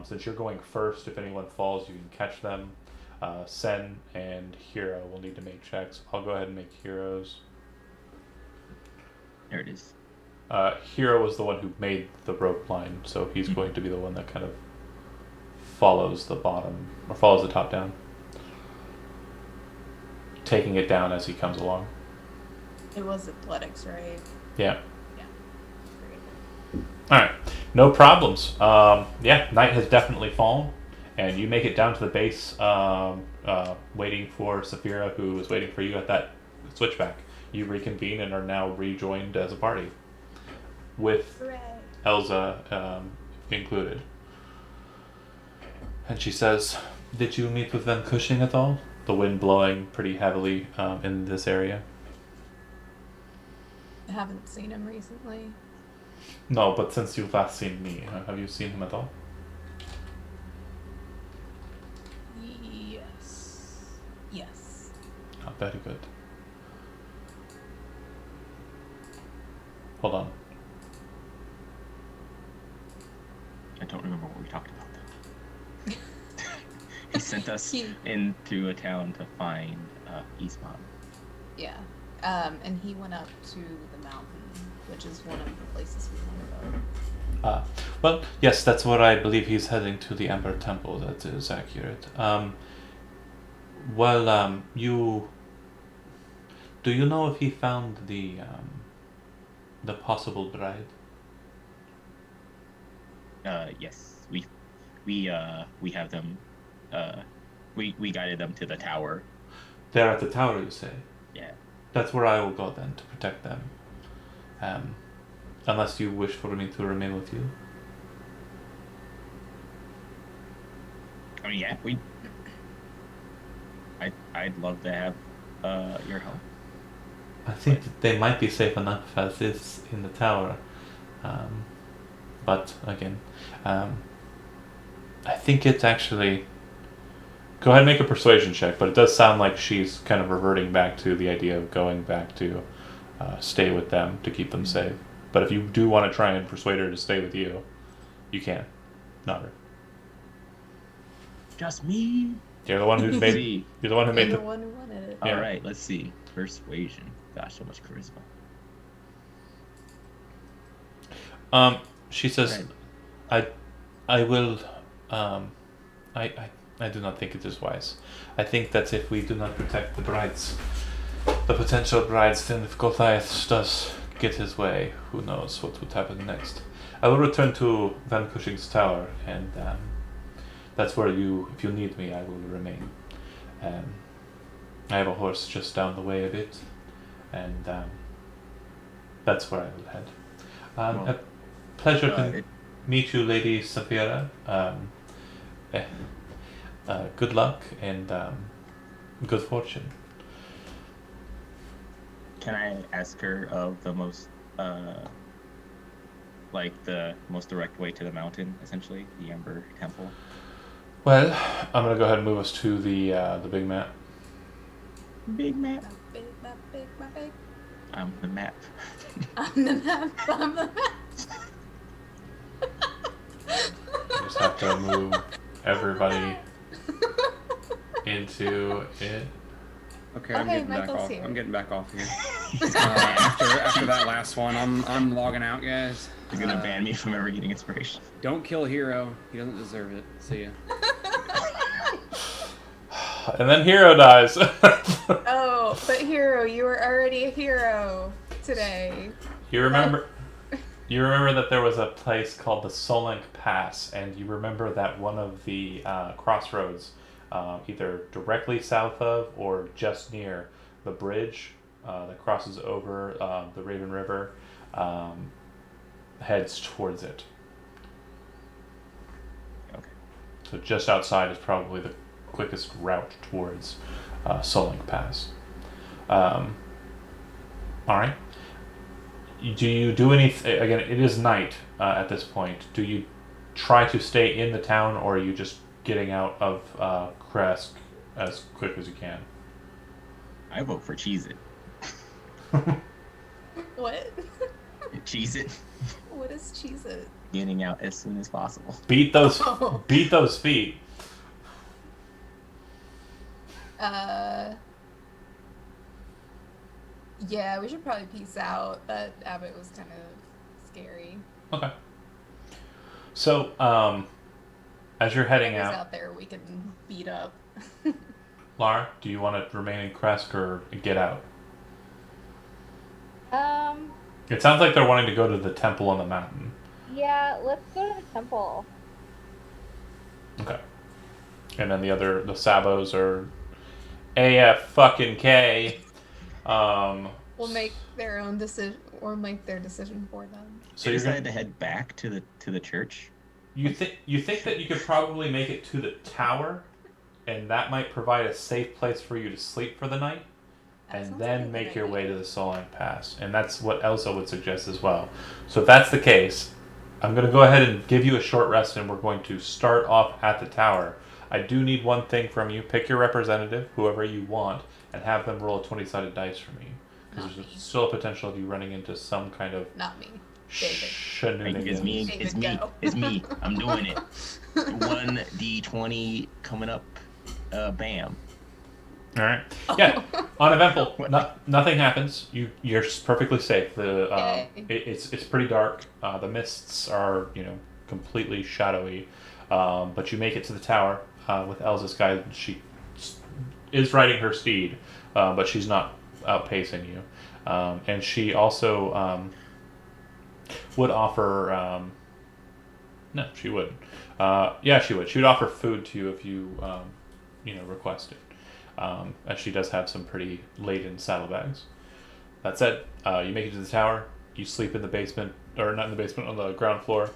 Since you're going first, if anyone falls, you can catch them. Sen and Hero will need to make checks. I'll go ahead and make Heroes. There it is. Hero was the one who made the rope line, so he's going to be the one that kind of follows the bottom, or follows the top down, taking it down as he comes along. It was athletics, right? Yeah. Yeah. Great. Alright. No problems. Night has definitely fallen, and you make it down to the base, waiting for Saphira, who is waiting for you at that switchback. You reconvene and are now rejoined as a party, with Hooray. Elza included. And she says, "Did you meet with Van Cushing at all? The wind blowing pretty heavily in this area." I haven't seen him recently. No, but since you've last seen me, have you seen him at all? Yes. Yes. Oh, very good. Hold on. I don't remember what we talked about though. He sent us into a town to find Eastmont. Yeah. And he went up to the mountain, which is one of the places we want to go. Well, yes, that's where I believe he's heading, to the Ember Temple. That is accurate. Do you know if he found the possible bride? Yes, we have them. We guided them to the tower. They're at the tower, you say? Yeah. That's where I will go then, to protect them. Unless you wish for me to remain with you. I mean, yeah, I'd love to have your help. I think that they might be safe enough as is in the tower. But again, I think it's actually... Go ahead and make a persuasion check, but it does sound like she's kind of reverting back to the idea of going back to stay with them to keep them safe. But if you do want to try and persuade her to stay with you, you can. Not her. Just me You're the one who Let's made. see. You're the one who You're made the the. one who wanted it. Yeah. All right, let's see. Persuasion. Gosh, so much charisma. She says, Right. I will. Um, I do not think it is wise. I think that if we do not protect the brides, the potential brides, then if Gulthias does get his way, who knows what would happen next. I will return to Van Cushing's tower, and that's where if you need me, I will remain. I have a horse just down the way a bit, and that's where I will head. Well, A pleasure to it- meet you, Lady Saphira. Good luck and good fortune. Can I ask her of the most, like the most direct way to the mountain, essentially, the Ember Temple? Well, I'm gonna go ahead and move us to the big map. Big map. My big, my big, my big. I'm the map. I'm the map. I'm the map. You just have to move everybody into it. Okay, I'm Okay, getting back Michael's off. here. I'm getting back off here. After that last one, I'm logging out, guys. You're gonna ban me from ever getting inspiration. Don't kill Hero. He doesn't deserve it. See ya. And then Hero dies. Oh, but hero, you were already a hero today. You remember that there was a place called the Solank Pass, and you remember that one of the crossroads, either directly south of or just near the bridge that crosses over the Raven River, heads towards it. Okay. So just outside is probably the quickest route towards Solank Pass. All right. Do you do anything? Again, it is night at this point. Do you try to stay in the town, or are you just getting out of Kresk as quick as you can? I vote for Cheese It. What? Cheese It. What is cheese it? Getting out as soon as possible. Beat those Oh. beat those feet. Yeah, we should probably peace out. That abbot was kind of scary. Okay. So, as you're heading Whoever's out, out there we can beat up. Lara, do you want to remain in Kresk or get out? It sounds like they're wanting to go to the temple on the mountain. Yeah, let's go to the temple. Okay. And then the Sabos are AF fucking K. We'll make their own decision, or make their decision for them. So They you're decided gonna, to head back to the church. you think that you could probably make it to the tower, and that might provide a safe place for you to sleep for the night, That and sounds then like a make good your way idea. to the Solank Pass. And that's what Elsa would suggest as well. So if that's the case, I'm going to go ahead and give you a short rest, and we're going to start off at the tower. I do need one thing from you. Pick your representative, whoever you want, and have them roll a 20-sided dice for me. Because Not there's me. still a potential of you running into some kind of Not me. David. shenanigans. It's me. David, It's me. go. It's me. I'm doing it. 1d20 coming up. Bam. All right. Yeah. Uneventful. Nothing happens. You're perfectly safe. Yay. It's pretty dark. The mists are completely shadowy, but you make it to the tower with Elsa's guidance. She is riding her steed, but she's not outpacing you, and she also would offer. No, she wouldn't. Yeah, she would. She would offer food to you if you request it. As she does have some pretty laden saddlebags. That said, you make it to the tower. You sleep in the basement, or not in the basement, on the ground floor.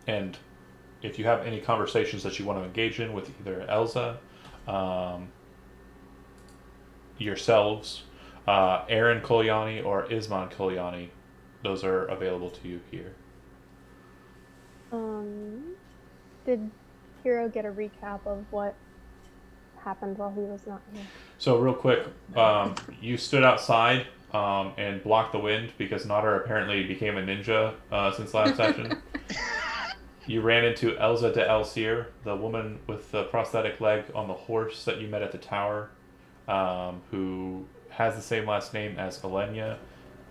And if you have any conversations that you want to engage in with either Elsa, yourselves, Aaron Kolyani, or Isman Kolyani, those are available to you here. Did Hero get a recap of what happened while he was not here? So real quick, you stood outside and blocked the wind because Nodder apparently became a ninja since last session. You ran into Elza de Elsier, the woman with the prosthetic leg on the horse that you met at the tower, who has the same last name as Elenia,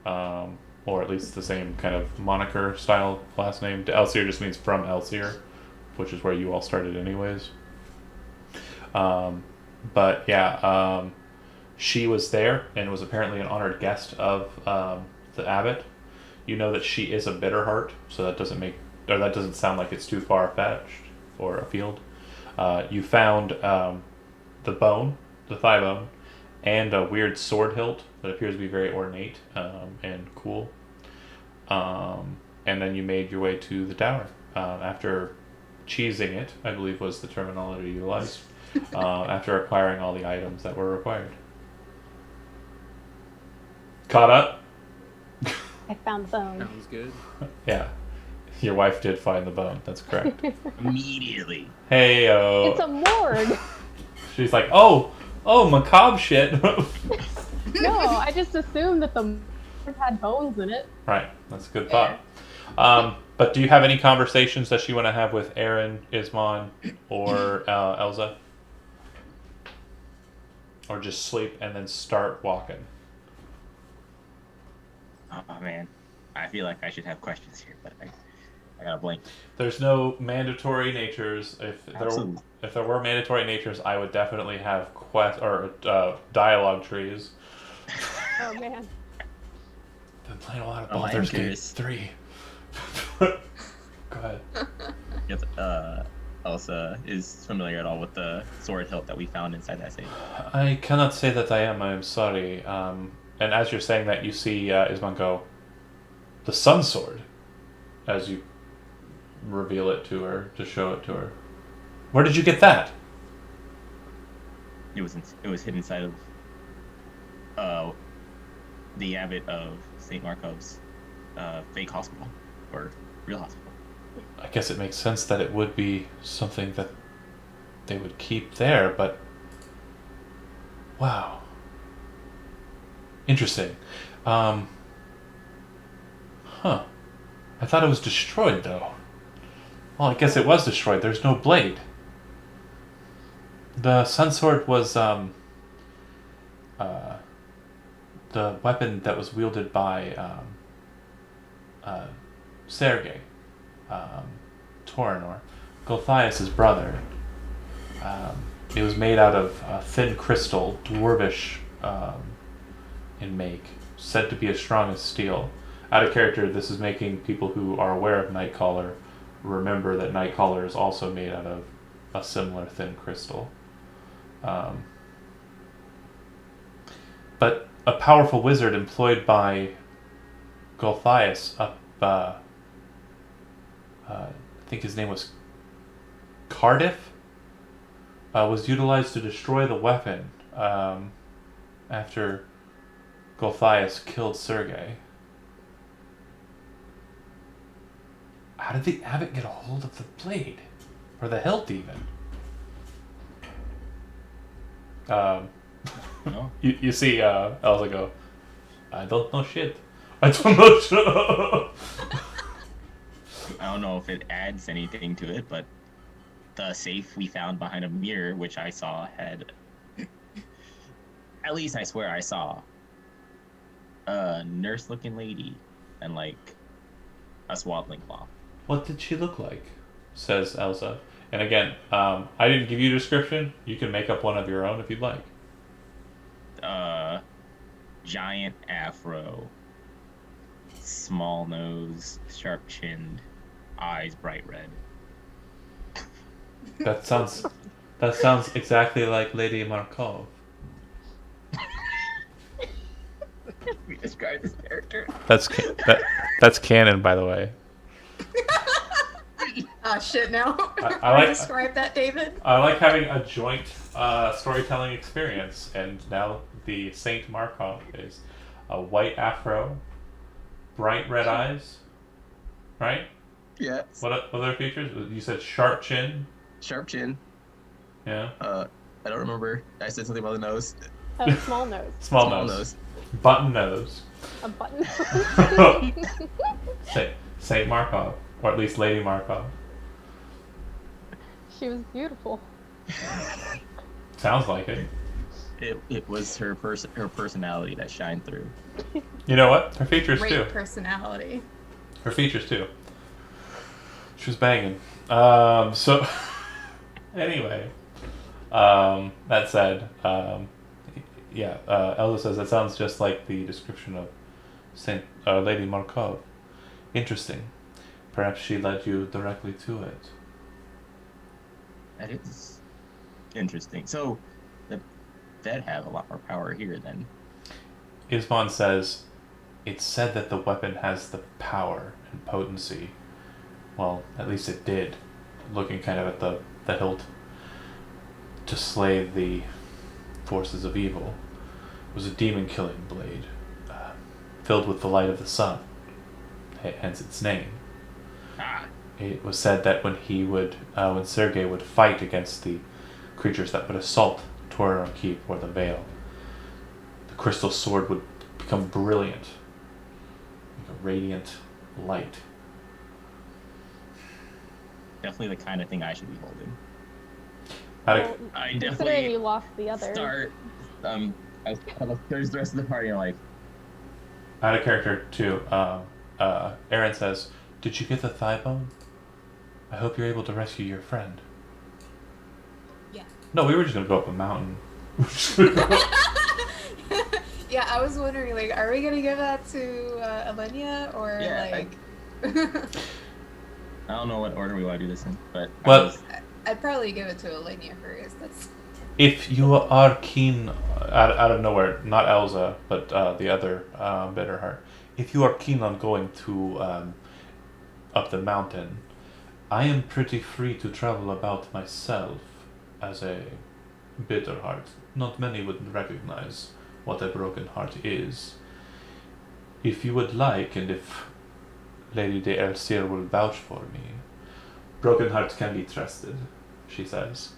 or at least the same kind of moniker style last name. De Elsier just means from Elsier, which is where you all started anyways. But yeah, she was there and was apparently an honored guest of the abbot. You know that she is a bitter heart, so that doesn't sound like it's too far fetched or afield. You found the bone, the thigh bone, and a weird sword hilt that appears to be very ornate and cool. And then you made your way to the tower after cheesing it, I believe was the terminology utilized. After acquiring all the items that were required. Caught up? I found the bone. Sounds good. Yeah. Your wife did find the bone. That's correct. Immediately. Hey, It's a morgue. She's like, oh, macabre shit. No, I just assumed that the morgue had bones in it. Right. That's a good thought. But do you have any conversations that you want to have with Aaron, Ismon, or Elza? Or just sleep and then start walking? Oh man, I feel like I should have questions here, but I gotta blink. There's no mandatory natures. If there were mandatory natures, I would definitely have dialogue trees. Oh man. Been playing a lot of Oh, I am Baldur's Gate curious. 3. Go ahead. Yes, Elsa is familiar at all with the sword hilt that we found inside that safe. I cannot say that I am. I am sorry. And as you're saying that, you see Isman go, the sun sword, as you reveal it to her, to show it to her. Where did you get that? It was hidden inside of the abbot of St. Markov's fake hospital, or real hospital. I guess it makes sense that it would be something that they would keep there, but wow. Interesting. I thought it was destroyed, though. Well, I guess it was destroyed. There's no blade. The sun sword was the weapon that was wielded by Sergei, Torinor, Gulthias' brother. It was made out of thin crystal, dwarvish in make, said to be as strong as steel. Out of character, this is making people who are aware of Nightcaller remember that Nightcaller is also made out of a similar thin crystal. But a powerful wizard employed by Gulthias up, I think his name was Cardiff, was utilized to destroy the weapon after Gulthias killed Sergei. How did the abbot get a hold of the blade? Or the hilt, even? No? You see Elsa go, I don't know shit. I don't know shit. I don't know if it adds anything to it, but the safe we found behind a mirror, which I saw, had... At least I swear I saw a nurse-looking lady and, like, a swaddling cloth. What did she look like? Says Elsa. And again, I didn't give you a description. You can make up one of your own if you'd like. Giant afro, small nose, sharp chinned, eyes bright red. That sounds exactly like Lady Markov. We described this character. That's canon, by the way. Ah, shit, now. I like- describe that, David. I like having a joint storytelling experience, and now the Saint Markov is a white afro, bright red eyes, right? Yes. What other features? You said sharp chin. Sharp chin. Yeah. I don't remember. I said something about the nose. Oh, small nose. Small nose. Button nose. A button. Saint Markov, or at least Lady Markov. She was beautiful. Sounds like it. It was her personality that shined through. You know what? Her features Great too. personality. Her features too. She was banging. So anyway, that said, yeah, Elsa says that sounds just like the description of Saint Lady Markov. Interesting. Perhaps she led you directly to it. That is interesting. So, the Fed have a lot more power here then. Ismon says, it's said that the weapon has the power and potency. Well, at least it did. Looking kind of at the hilt. To slay the forces of evil. It was a demon-killing blade. Filled with the light of the sun. Hence its name. Ah, It was said that when Sergei would fight against the creatures that would assault Toron Keep or the Veil, the crystal sword would become brilliant, like a radiant light. definitely the kind of thing I should be holding. Well, I considering definitely you lost the other. start. There's the rest of the party. I'm like, Out of character too. Aaron says, "Did you get the thigh bone? I hope you're able to rescue your friend." Yeah. No, we were just gonna go up a mountain. Yeah, I was wondering, like, are we gonna give that to Alenia or Yeah, like? I don't know what order we want to do this in, but Well, I'd probably give it to Alenia first. That's. if you are keen, out of nowhere, not Elsa, but the other Bitterheart, if you are keen on going to up the mountain, I am pretty free to travel about myself as a Bitterheart. Not many would recognize what a broken heart is. If you would like, and if Lady de Elsier will vouch for me, broken hearts can be trusted, she says.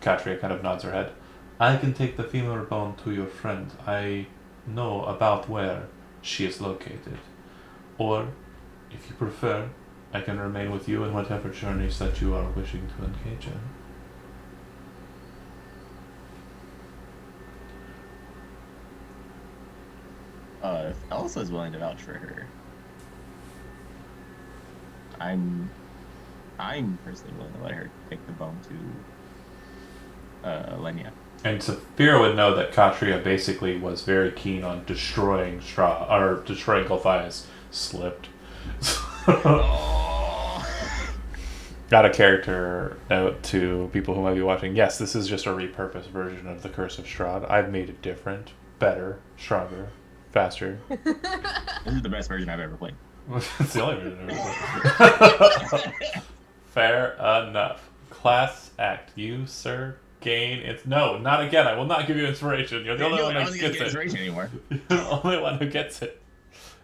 Katria kind of nods her head. I can take the femur bone to your friend. I know about where she is located. Or, if you prefer, I can remain with you in whatever journeys that you are wishing to engage in. if Elsa is willing to vouch for her, I'm personally willing to let her take the bone to Alenia. And Saphira would know that Katria basically was very keen on destroying Gulthias. Slipped. Got a character note to people who might be watching. Yes, this is just a repurposed version of the Curse of Strahd. I've made it different, better, stronger, faster. This is the best version I've ever played. It's the only version I've ever played. Fair enough. Class act. You, sir, gain. No, not again. I will not give you inspiration. You're the only one I who don't gets get it. inspiration anymore. You're the only one who gets it.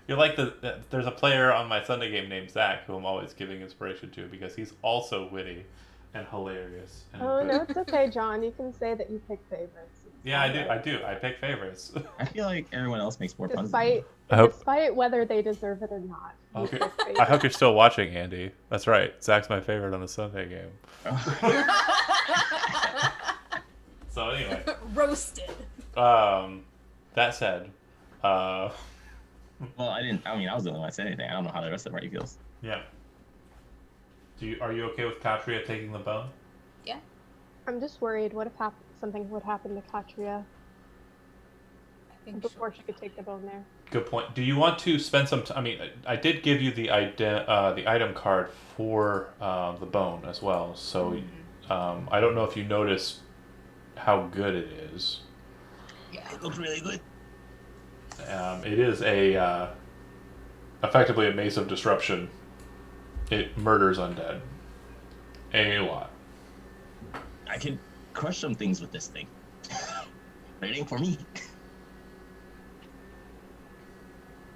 You're like there's a player on my Sunday game named Zach who I'm always giving inspiration to because he's also witty and hilarious. And Oh good. no, it's okay, John. You can say that you pick favorites. It's Yeah, I do. alright. I do. I pick favorites. I feel like everyone else makes more puns than me. Despite I hope- despite whether they deserve it or not. you Okay. pick I hope favorites. you're still watching, Andy. That's right. Zach's my favorite on the Sunday game. So anyway, Roasted. that said, Well, I was the only one that said anything. I don't know how the rest of the party feels. yeah. Are you okay with Katria taking the bone? Yeah. I'm just worried. What if something would happen to Katria I think before she could take the bone there? Good point. Do you want to spend some time? I mean, I did give you the item card for the bone as well. So I don't know if you noticed how good it is. Yeah. It looks really good. It is effectively a mace of disruption. It murders undead. A lot. I can crush some things with this thing. But it ain't for me.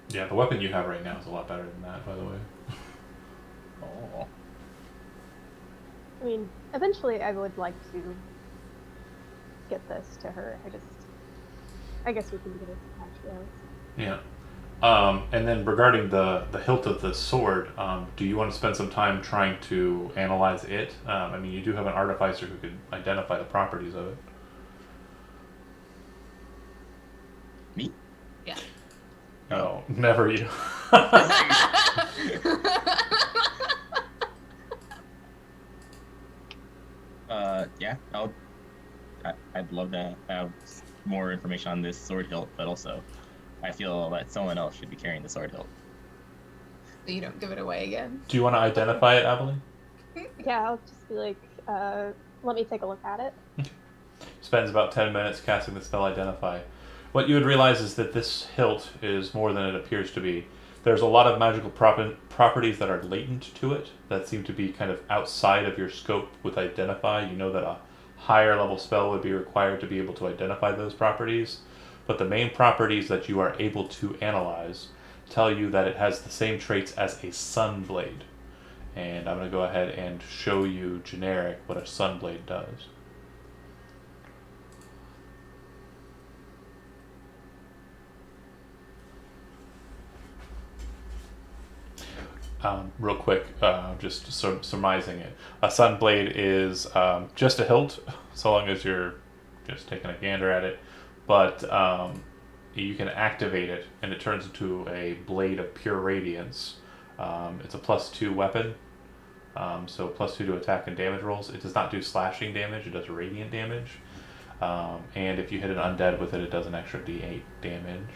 Yeah, the weapon you have right now is a lot better than that, by the way. Oh. I mean, eventually I would like to get this to her. I guess we can give it to Katria. Yeah. And then regarding the hilt of the sword, do you want to spend some time trying to analyze it? I mean, you do have an artificer who could identify the properties of it. Me? Yeah. No, never you. Yeah, I'd love to have more information on this sword hilt, but also I feel that someone else should be carrying the sword hilt. So you don't give it away again. Do you want to identify it, Evelyn? Yeah, I'll just be like, let me take a look at it. Spends about 10 minutes casting the spell Identify. What you would realize is that this hilt is more than it appears to be. There's a lot of magical properties that are latent to it that seem to be kind of outside of your scope with Identify. You know that a higher level spell would be required to be able to identify those properties. But the main properties that you are able to analyze tell you that it has the same traits as a Sunblade. And I'm going to go ahead and show you generic what a Sunblade does. Real quick, just surmising it. A Sunblade is just a hilt, so long as you're just taking a gander at it. But you can activate it, and it turns into a blade of pure radiance. It's a +2 weapon, so +2 to attack and damage rolls. It does not do slashing damage; it does radiant damage. And if you hit an undead with it, it does an extra D8 damage.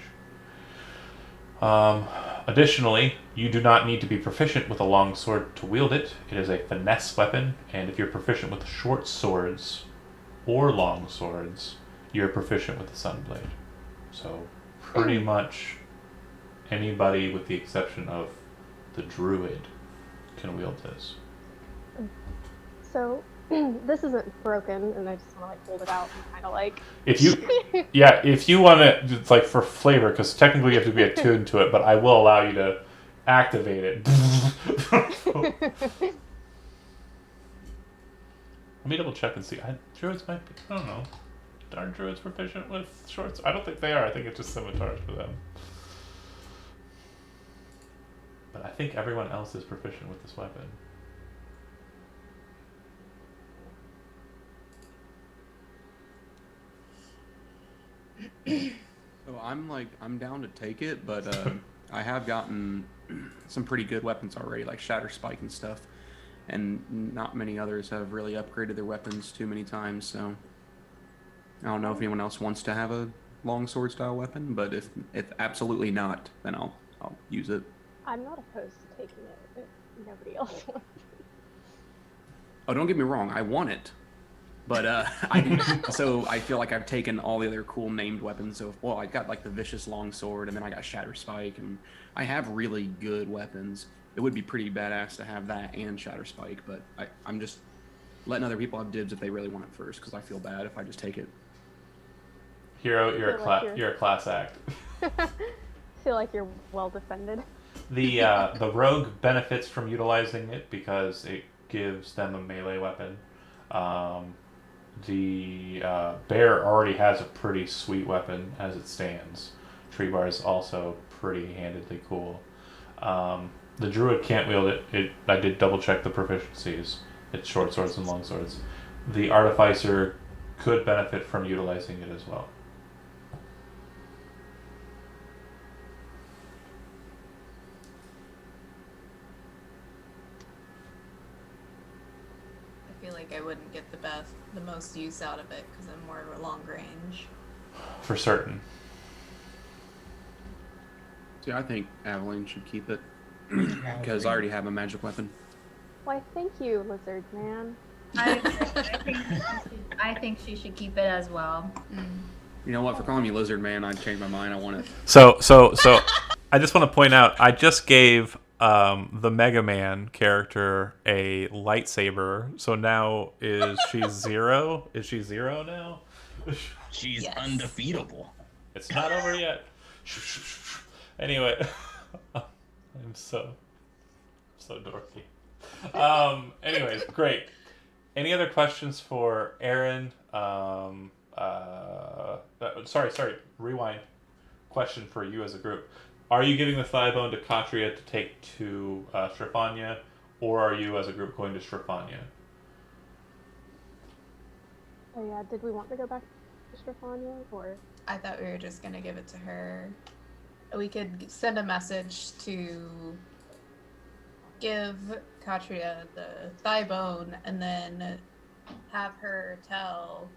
Additionally, you do not need to be proficient with a long sword to wield it. It is a finesse weapon, and if you're proficient with short swords or long swords, you're proficient with the Sunblade. So, pretty much anybody, with the exception of the druid, can wield this. So, this isn't broken, and I just want to like hold it out and kind of like. If you want to, it's like for flavor, because technically you have to be attuned to it, but I will allow you to activate it. Let me double check and see. Druids might be, I don't know. Are druids proficient with shorts? I don't think they are. I think it's just scimitars for them. But I think everyone else is proficient with this weapon. So I'm down to take it, but I have gotten some pretty good weapons already, like Shatter Spike and stuff, and not many others have really upgraded their weapons too many times. So I don't know if anyone else wants to have a longsword style weapon, but if absolutely not, then I'll use it. I'm not opposed to taking it if nobody else wants. Oh, don't get me wrong, I want it. But so I feel like I've taken all the other cool named weapons. So I got like the Vicious Longsword, and then I got Shatter Spike, and I have really good weapons. It would be pretty badass to have that and Shatter Spike, but I'm just letting other people have dibs if they really want it first, because I feel bad if I just take it. Hero, you're a class act. I feel like you're well defended. The rogue benefits from utilizing it because it gives them a melee weapon. The bear already has a pretty sweet weapon as it stands. Tree bar is also pretty handedly cool. The druid can't wield it. I did double check the proficiencies. It's short swords and long swords. The artificer could benefit from utilizing it as well. I feel like I wouldn't get the most use out of it because I'm more of a long range. For certain. See, I think Aveline should keep it because I already have a magic weapon. Why, thank you, lizard man. I think she should keep it as well. You know what? For calling me lizard man, I'd change my mind. I want it. So I just want to point out, I just gave the Mega Man character a lightsaber. So now is she zero? Is she zero now? She's undefeatable. It's not over yet. Anyway, I'm so dorky. Anyways, great. Any other questions for Aaron? Sorry. Rewind. Question for you as a group. are you giving the thigh bone to Katria to take to Strafania, or are you as a group going to Strafania? Oh yeah, did we want to go back to Stefania or? I thought we were just gonna give it to her. We could send a message to give Katria the thigh bone and then have her tell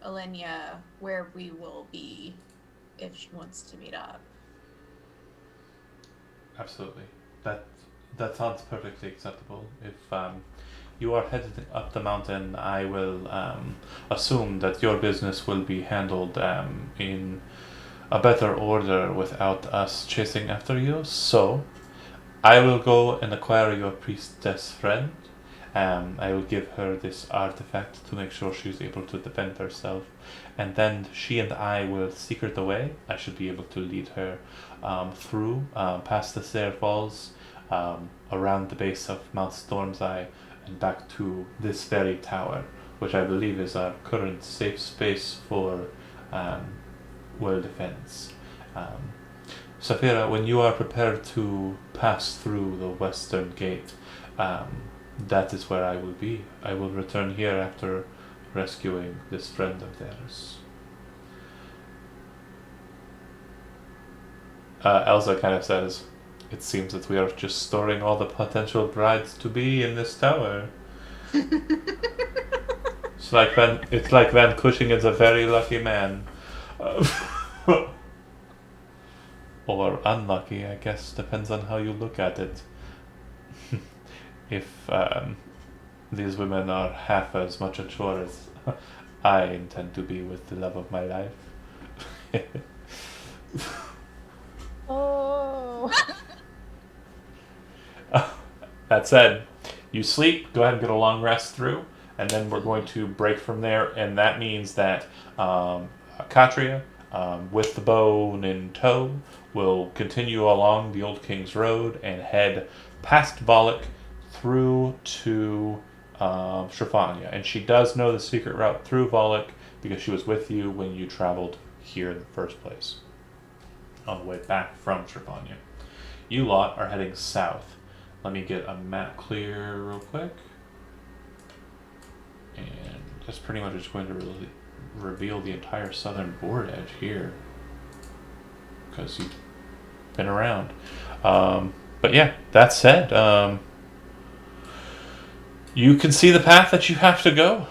Alenia where we will be if she wants to meet up. Absolutely. That sounds perfectly acceptable. If you are headed up the mountain, I will assume that your business will be handled in a better order without us chasing after you. So, I will go and acquire your priestess friend. I will give her this artifact to make sure she's able to defend herself. And then she and I will secret away. I should be able to lead her through, past the Stair Falls, around the base of Mount Storm's Eye, and back to this very tower, which I believe is our current safe space for world defense. Saphira, when you are prepared to pass through the western gate, that is where I will be. I will return here after rescuing this friend of theirs. Elsa kind of says, "It seems that we are just storing all the potential brides to be in this tower." It's like Van Cushing is a very lucky man. Or unlucky, I guess, depends on how you look at it. If these women are half as much a chore as I intend to be with the love of my life. Oh. That said, you sleep, go ahead and get a long rest through, and then we're going to break from there, and that means that Katria, with the bone in tow, will continue along the Old King's Road and head past Volok through to Strafania. And she does know the secret route through Volok because she was with you when you traveled here in the first place, on the way back from Strafania. You lot are heading south. Let me get a map clear real quick. And that's pretty much just going to really reveal the entire southern board edge here, because you've been around. But yeah, that said, you can see the path that you have to go.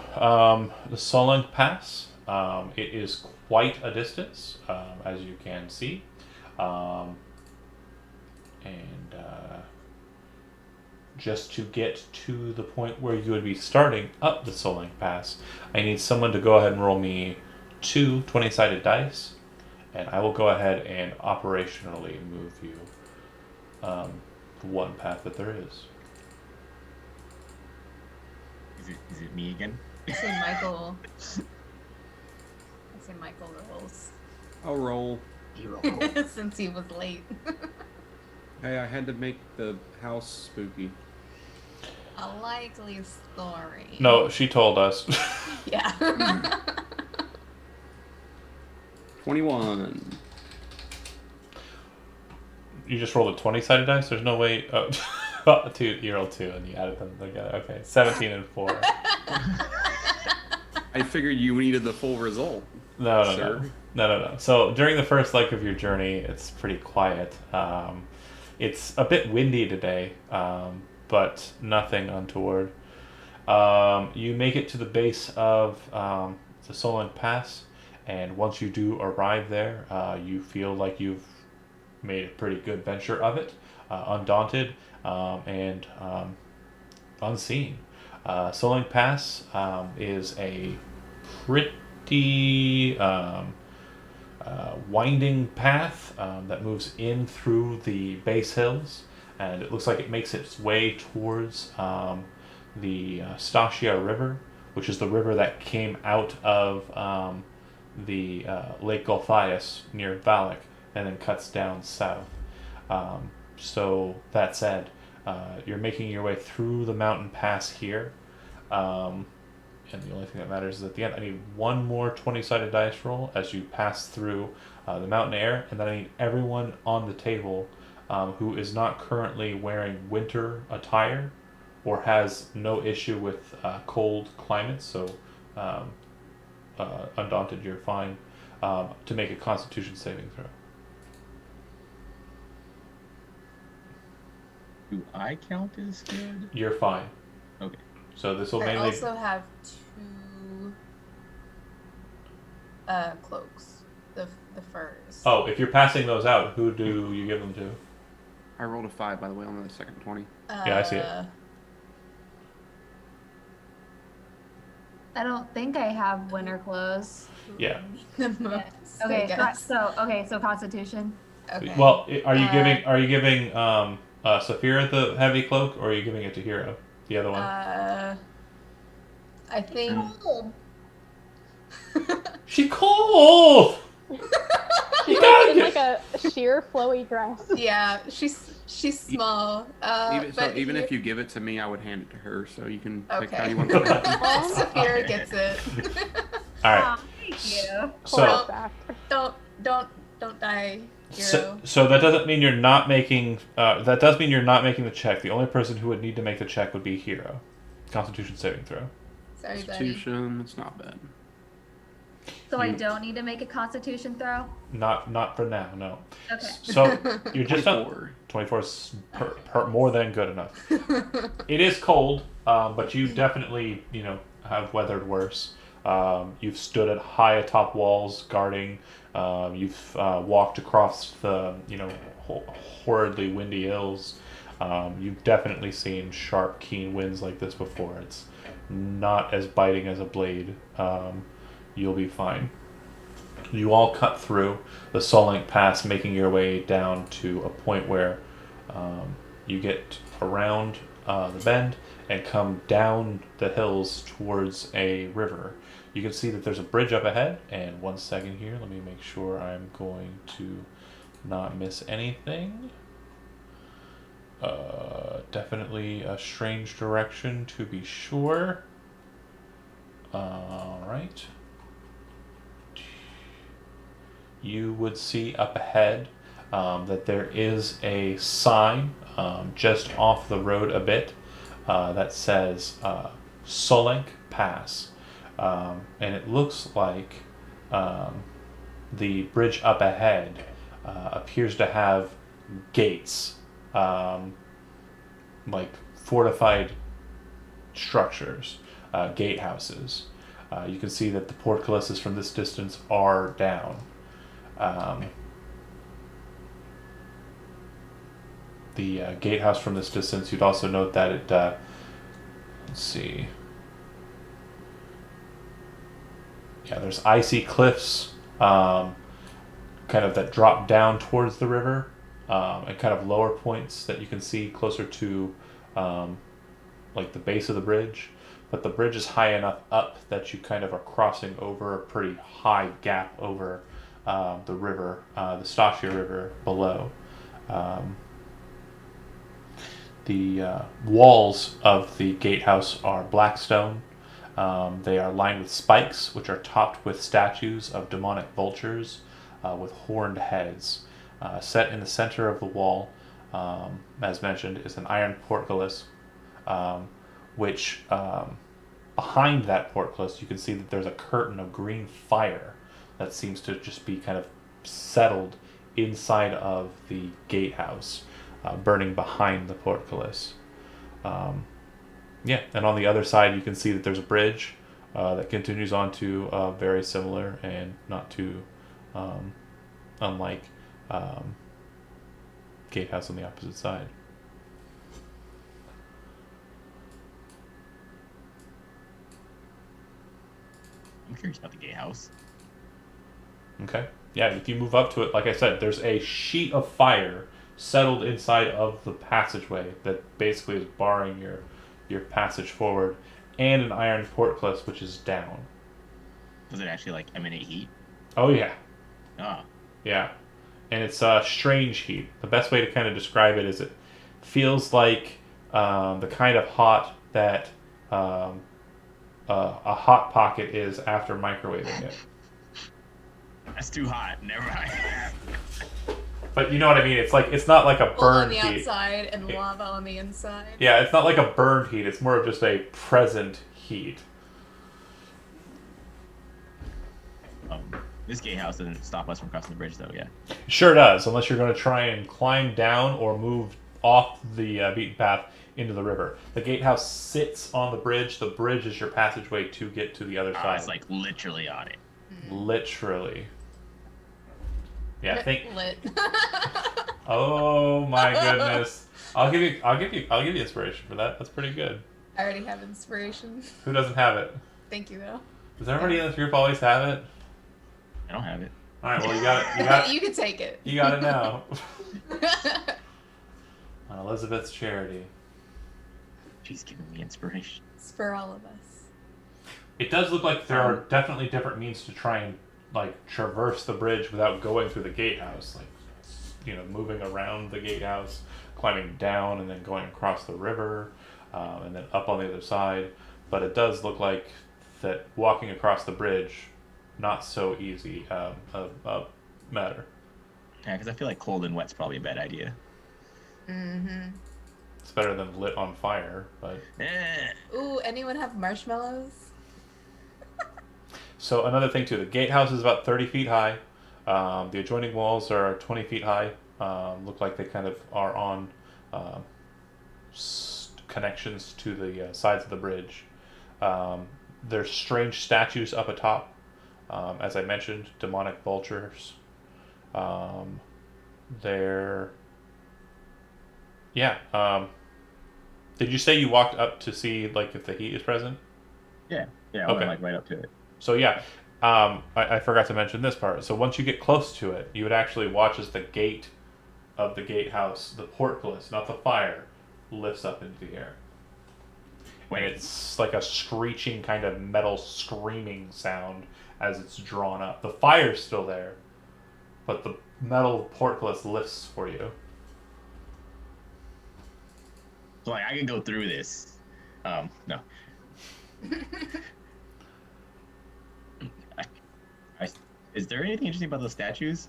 The Solent Pass. It is quite a distance, as you can see. Just to get to the point where you would be starting up the Solent Pass, I need someone to go ahead and roll me 2 20-sided dice, and I will go ahead and operationally move you one path that there is. Is it me again? I say Michael rolls. I'll roll. Since he was late. Hey, I had to make the house spooky. A likely story. No, she told us. Yeah. 21. You just rolled a 20-sided dice? There's no way. Oh, you rolled 2 and you added them together. Okay, 17 and 4. I figured you needed the full result. No. So during the first leg of your journey, it's pretty quiet. It's a bit windy today, but nothing untoward. You make it to the base of the Solent Pass, and once you do arrive there, you feel like you've made a pretty good venture of it, undaunted and unseen. Solent Pass is a pretty winding path that moves in through the base hills, and it looks like it makes its way towards the Stasia River, which is the river that came out of the Lake Gulthias near Valak and then cuts down south. So that said, you're making your way through the mountain pass here, and the only thing that matters is at the end. I need one more 20-sided dice roll as you pass through the mountain air, and then I need everyone on the table who is not currently wearing winter attire or has no issue with cold climates, so Undaunted, you're fine, to make a Constitution saving throw. Do I count as good? You're fine. Okay. So this will I mainly... also have 2 cloaks. The furs. Oh, if you're passing those out, who do you give them to? I rolled a 5, by the way, on the second 20. Yeah, I see it. I don't think I have winter clothes. Yeah. The most, I Okay, guess. so Constitution. Okay. Well, are you giving Saphira the heavy cloak, or are you giving it to Hero, the other one? I think. She cold. She's gotta in get- like a sheer flowy dress. Yeah, she's small. Even if you give it to me, I would hand it to her, so you can pick how Okay. you want to. Saphira gets it. All right. Aw, thank you. So, Don't die, hero. so that doesn't mean you're not making. That does mean you're not making the check. The only person who would need to make the check would be Hero. Constitution saving throw. Sorry, buddy. Constitution, it's not bad. So I don't need to make a Constitution throw? Not for now. No. Okay. So you're just on 24. 24 is more than good enough. It is cold, but you definitely, have weathered worse. You've stood at high atop walls guarding. You've walked across the, horridly windy hills. You've definitely seen sharp, keen winds like this before. It's not as biting as a blade. You'll be fine. You all cut through the Solank Pass, making your way down to a point where you get around the bend and come down the hills towards a river. You can see that there's a bridge up ahead, and 1 second here, let me make sure I'm going to not miss anything. Definitely a strange direction to be sure. Alright. You would see up ahead that there is a sign just off the road a bit that says Solank Pass. And it looks like the bridge up ahead appears to have gates, like fortified structures, gatehouses. You can see that the portcullises from this distance are down. The gatehouse from this distance, you'd also note that it, let's see. Yeah, there's icy cliffs, kind of that drop down towards the river, and kind of lower points that you can see closer to, like the base of the bridge. But the bridge is high enough up that you kind of are crossing over a pretty high gap over the river, the Stasia River below. The walls of the gatehouse are black stone. They are lined with spikes, which are topped with statues of demonic vultures with horned heads. Set in the center of the wall, as mentioned, is an iron portcullis, which behind that portcullis you can see that there's a curtain of green fire that seems to just be kind of settled inside of the gatehouse, burning behind the portcullis. Yeah, and on the other side you can see that there's a bridge that continues on to very similar and not too unlike gatehouse on the opposite side. I'm curious about the gatehouse. Okay. Yeah, if you move up to it, like I said, there's a sheet of fire settled inside of the passageway that basically is barring your passage forward, and an iron portcullis which is down. Does it actually like emanate heat? Oh yeah, Ah, yeah, and it's a strange heat. The best way to kind of describe it is it feels like the kind of hot that a hot pocket is after microwaving it. That's too hot. Never mind. But you know what I mean? It's like it's not like a Cold on burned the heat. outside and lava on the inside. Yeah, it's not like a burned heat. It's more of just a present heat. This gatehouse doesn't stop us from crossing the bridge, though. Yeah. Sure does, unless you're going to try and climb down or move off the beaten path into the river. The gatehouse sits on the bridge. The bridge is your passageway to get to the other side. It's like literally on it. Literally. Yeah, I think. Lit. Oh my goodness! I'll give you inspiration for that. That's pretty good. I already have inspiration. Who doesn't have it? Thank you, though. Does everybody in this group always have it? I don't have it. All right, well you got it. You got it. You can take it. You got it now. On Elizabeth's charity. She's giving me inspiration. It's for all of us. It does look like there are definitely different means to try and like traverse the bridge without going through the gatehouse, like moving around the gatehouse, climbing down, and then going across the river, and then up on the other side. But it does look like that walking across the bridge, not so easy matter. Yeah, because I feel like cold and wet's probably a bad idea. Mm-hmm. It's better than lit on fire, but. Ooh, anyone have marshmallows? So another thing too, the gatehouse is about 30 feet high. The adjoining walls are 20 feet high. Look like they kind of are on connections to the sides of the bridge. There's strange statues up atop. As I mentioned, demonic vultures. Did you say you walked up to see like if the heat is present? Yeah, I Okay. went like right up to it. So yeah, I forgot to mention this part. So once you get close to it, you would actually watch as the gate of the gatehouse, the portcullis, not the fire, lifts up into the air. And it's like a screeching kind of metal screaming sound as it's drawn up. The fire's still there, but the metal portcullis lifts for you. So like I can go through this. No. Is there anything interesting about those statues?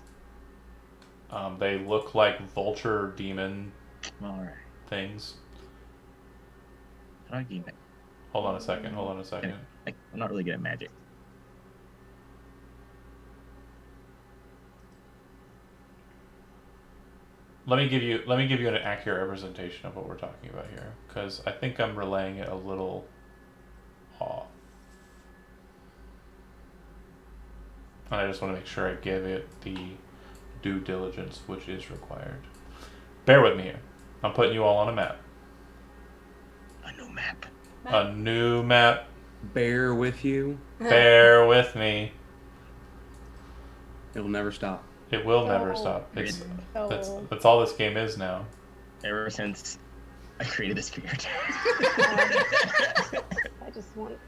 They look like vulture demon All right. things. How do I gain that? Hold on a second. I'm not really good at magic. Let me give you an accurate representation of what we're talking about here, because I think I'm relaying it a little off. And I just want to make sure I give it the due diligence which is required. Bear with me here. I'm putting you all on a map. A new map. A new map. Bear with you. Bear with me. It'll never stop. It will never stop. So That's all this game is now. Ever since I created this character. I just want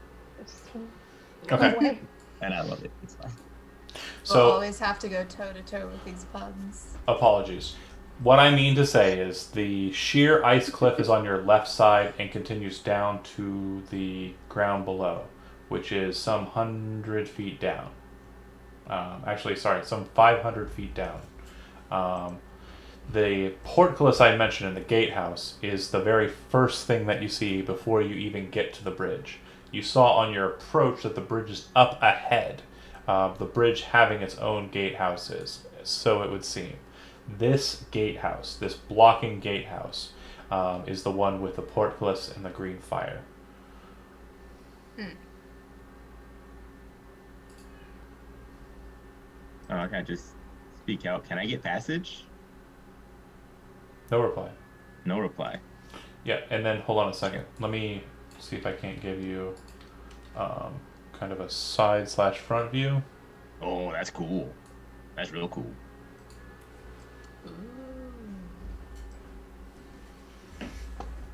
Okay. away. And I love it. It's fine. So We'll always have to go toe to toe with these puns. apologies. What I mean to say is the sheer ice cliff is on your left side and continues down to the ground below, which is some 100 feet down. Some 500 feet down. The portcullis I mentioned in the gatehouse is the very first thing that you see before you even get to the bridge. You saw on your approach that the bridge is up ahead. The bridge having its own gatehouses, so it would seem. This gatehouse, this blocking gatehouse, is the one with the portcullis and the green fire. Oh, I can't just speak out. Can I get passage? No reply. No reply. Yeah, and then hold on a second. Let me see if I can't give you kind of a side/front view. Oh, that's cool. That's real cool.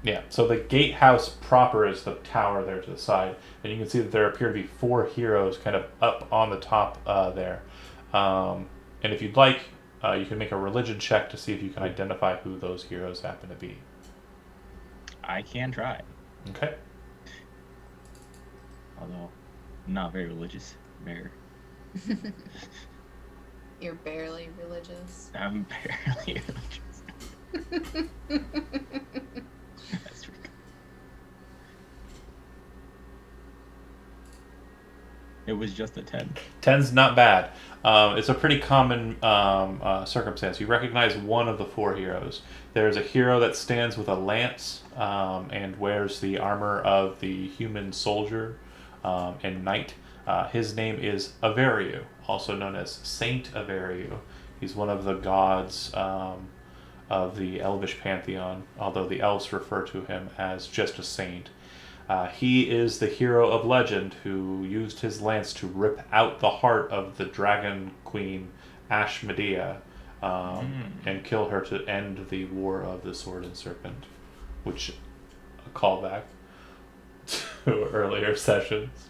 Yeah, so the gatehouse proper is the tower there to the side, and you can see that there appear to be 4 heroes kind of up on the top there. And if you'd like, you can make a religion check to see if you can identify who those heroes happen to be. I can try. Okay. Although I'm not very religious. Very. You're barely religious. I'm barely religious. That's true. It was just a 10. 10's not bad. It's a pretty common circumstance. You recognize one of the four heroes. There's a hero that stands with a lance and wears the armor of the human soldier and knight. His name is Averiu, also known as Saint Averiu. He's one of the gods of the Elvish pantheon, although the elves refer to him as just a saint. He is the hero of legend who used his lance to rip out the heart of the dragon queen Ashmedea and kill her to end the War of the Sword and Serpent, which a callback to earlier sessions.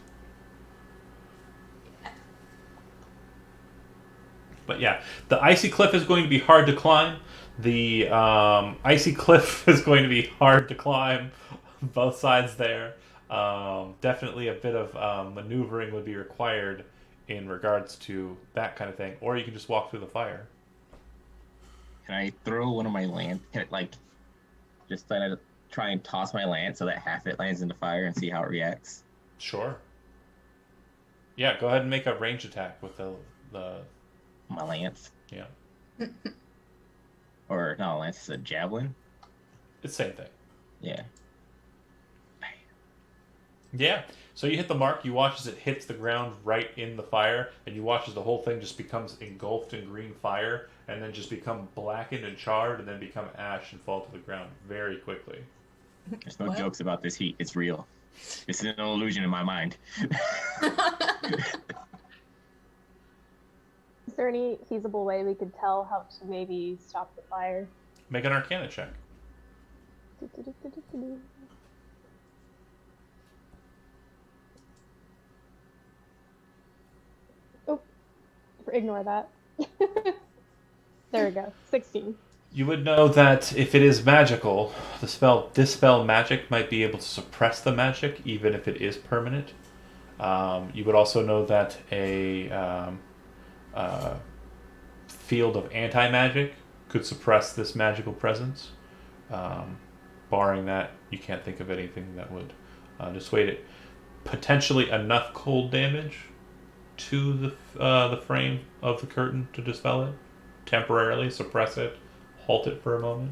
But yeah, the icy cliff is going to be hard to climb. The icy cliff is going to be hard to climb. Both sides there. Definitely a bit of maneuvering would be required in regards to that kind of thing. Or you can just walk through the fire. Can I throw one of my lance? Can it, like, just try and toss my lance so that half it lands in the fire and see how it reacts? Sure. Yeah, go ahead and make a range attack with the My lance. yeah. Or not a lance, it's a javelin. It's the same thing. Yeah. Yeah. So you hit the mark, you watch as it hits the ground right in the fire, and you watch as the whole thing just becomes engulfed in green fire, and then just become blackened and charred, and then become ash and fall to the ground very quickly. There's no What? jokes about this heat. It's real. This is an illusion in my mind. Is there any feasible way we could tell how to maybe stop the fire? Make an Arcana check. Oh, ignore that. There we go. 16. You would know that if it is magical, the spell Dispel Magic might be able to suppress the magic, even if it is permanent. You would also know that a field of anti-magic could suppress this magical presence. Barring that, you can't think of anything that would dissuade it. Potentially enough cold damage to the frame of the curtain to dispel it, temporarily suppress it, halt it for a moment.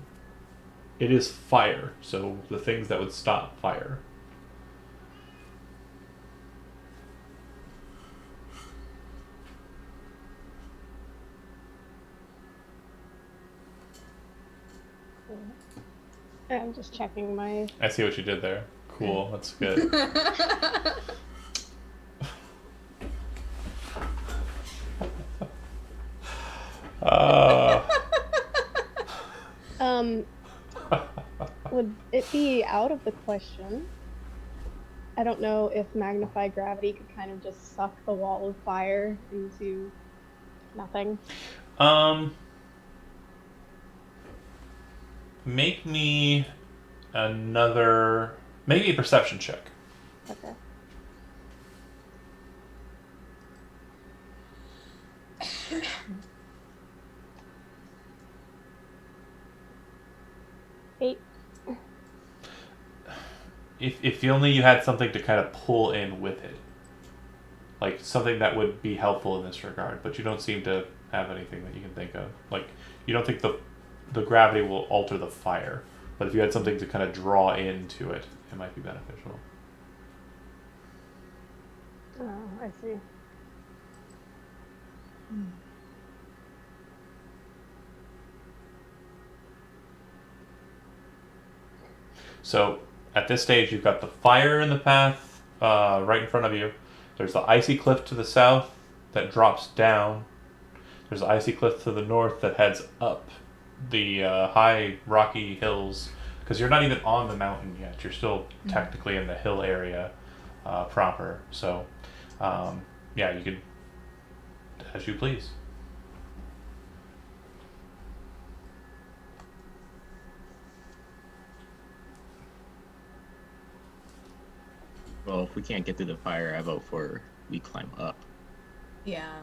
It is fire, so the things that would stop fire. I'm just checking my... I see what you did there. Cool, that's good. Would it be out of the question? I don't know if Magnify Gravity could kind of just suck the wall of fire into nothing. Make me maybe a perception check. Okay. Eight. If only you had something to kind of pull in with it. Like something that would be helpful in this regard, but you don't seem to have anything that you can think of. Like, you don't think the gravity will alter the fire, but if you had something to kind of draw into it, it might be beneficial. Oh, I see. So at this stage, you've got the fire in the path right in front of you. There's the icy cliff to the south that drops down. There's the icy cliff to the north that heads up the high rocky hills, because you're not even on the mountain yet. You're still technically in the hill area proper. So yeah, you could, as you please. Well, if we can't get through the fire, I vote for we climb up Yeah.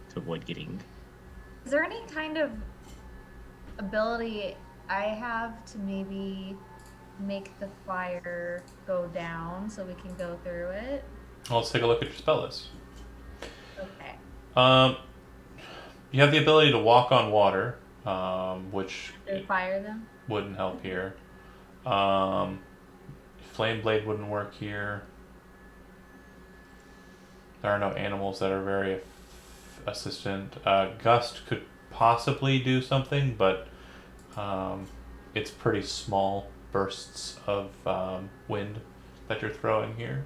to avoid getting. Is there any kind of ability I have to maybe make the fire go down so we can go through it? Well, let's take a look at your spell list. Okay. You have the ability to walk on water, which Do fire them? wouldn't help here. Flame blade wouldn't work here. There are no animals that are very assistant. Gust could possibly do something, but it's pretty small bursts of wind that you're throwing here.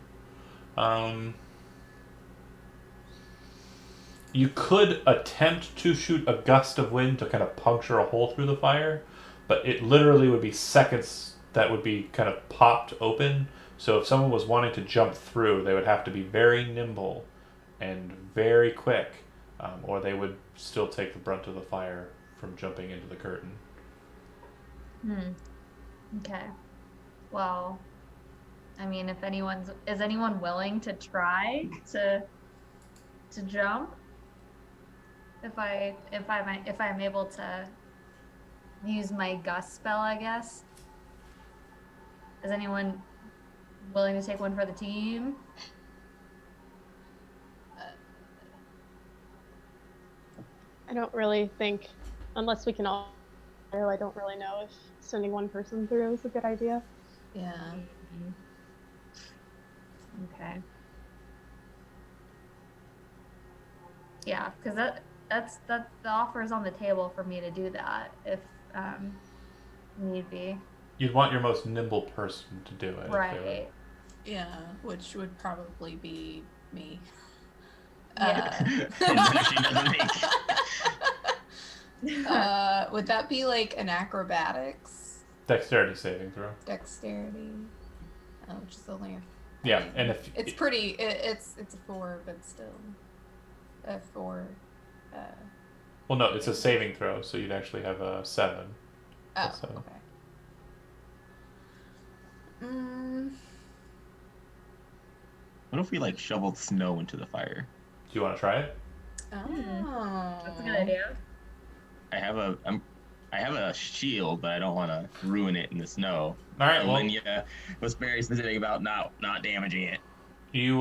You could attempt to shoot a gust of wind to kind of puncture a hole through the fire, but it literally would be seconds that would be kind of popped open. So if someone was wanting to jump through, they would have to be very nimble and very quick, or they would still take the brunt of the fire from jumping into the curtain. Okay. Well, I mean, if is anyone willing to try to jump? If I'm able to use my gust spell, I guess. Is anyone willing to take one for the team? I don't really think, unless we can all, I don't really know if sending one person through is a good idea. Yeah. Okay. Yeah, because that's the offer is on the table for me to do that if need be. You'd want your most nimble person to do it. Right. Yeah, which would probably be me. Yeah. She doesn't make. Would that be like an acrobatics? Dexterity saving throw. Dexterity. Oh, which is only a. Yeah, and if It's pretty. It's a 4, but still. A 4. well, no, it's a saving throw, so you'd actually have a 7. Oh, So- okay. What if we like shoveled snow into the fire? Do you want to try it? Oh. That's a good idea. I have a shield, but I don't want to ruin it in the snow. All right. Well, Linya was very specific about not damaging it. you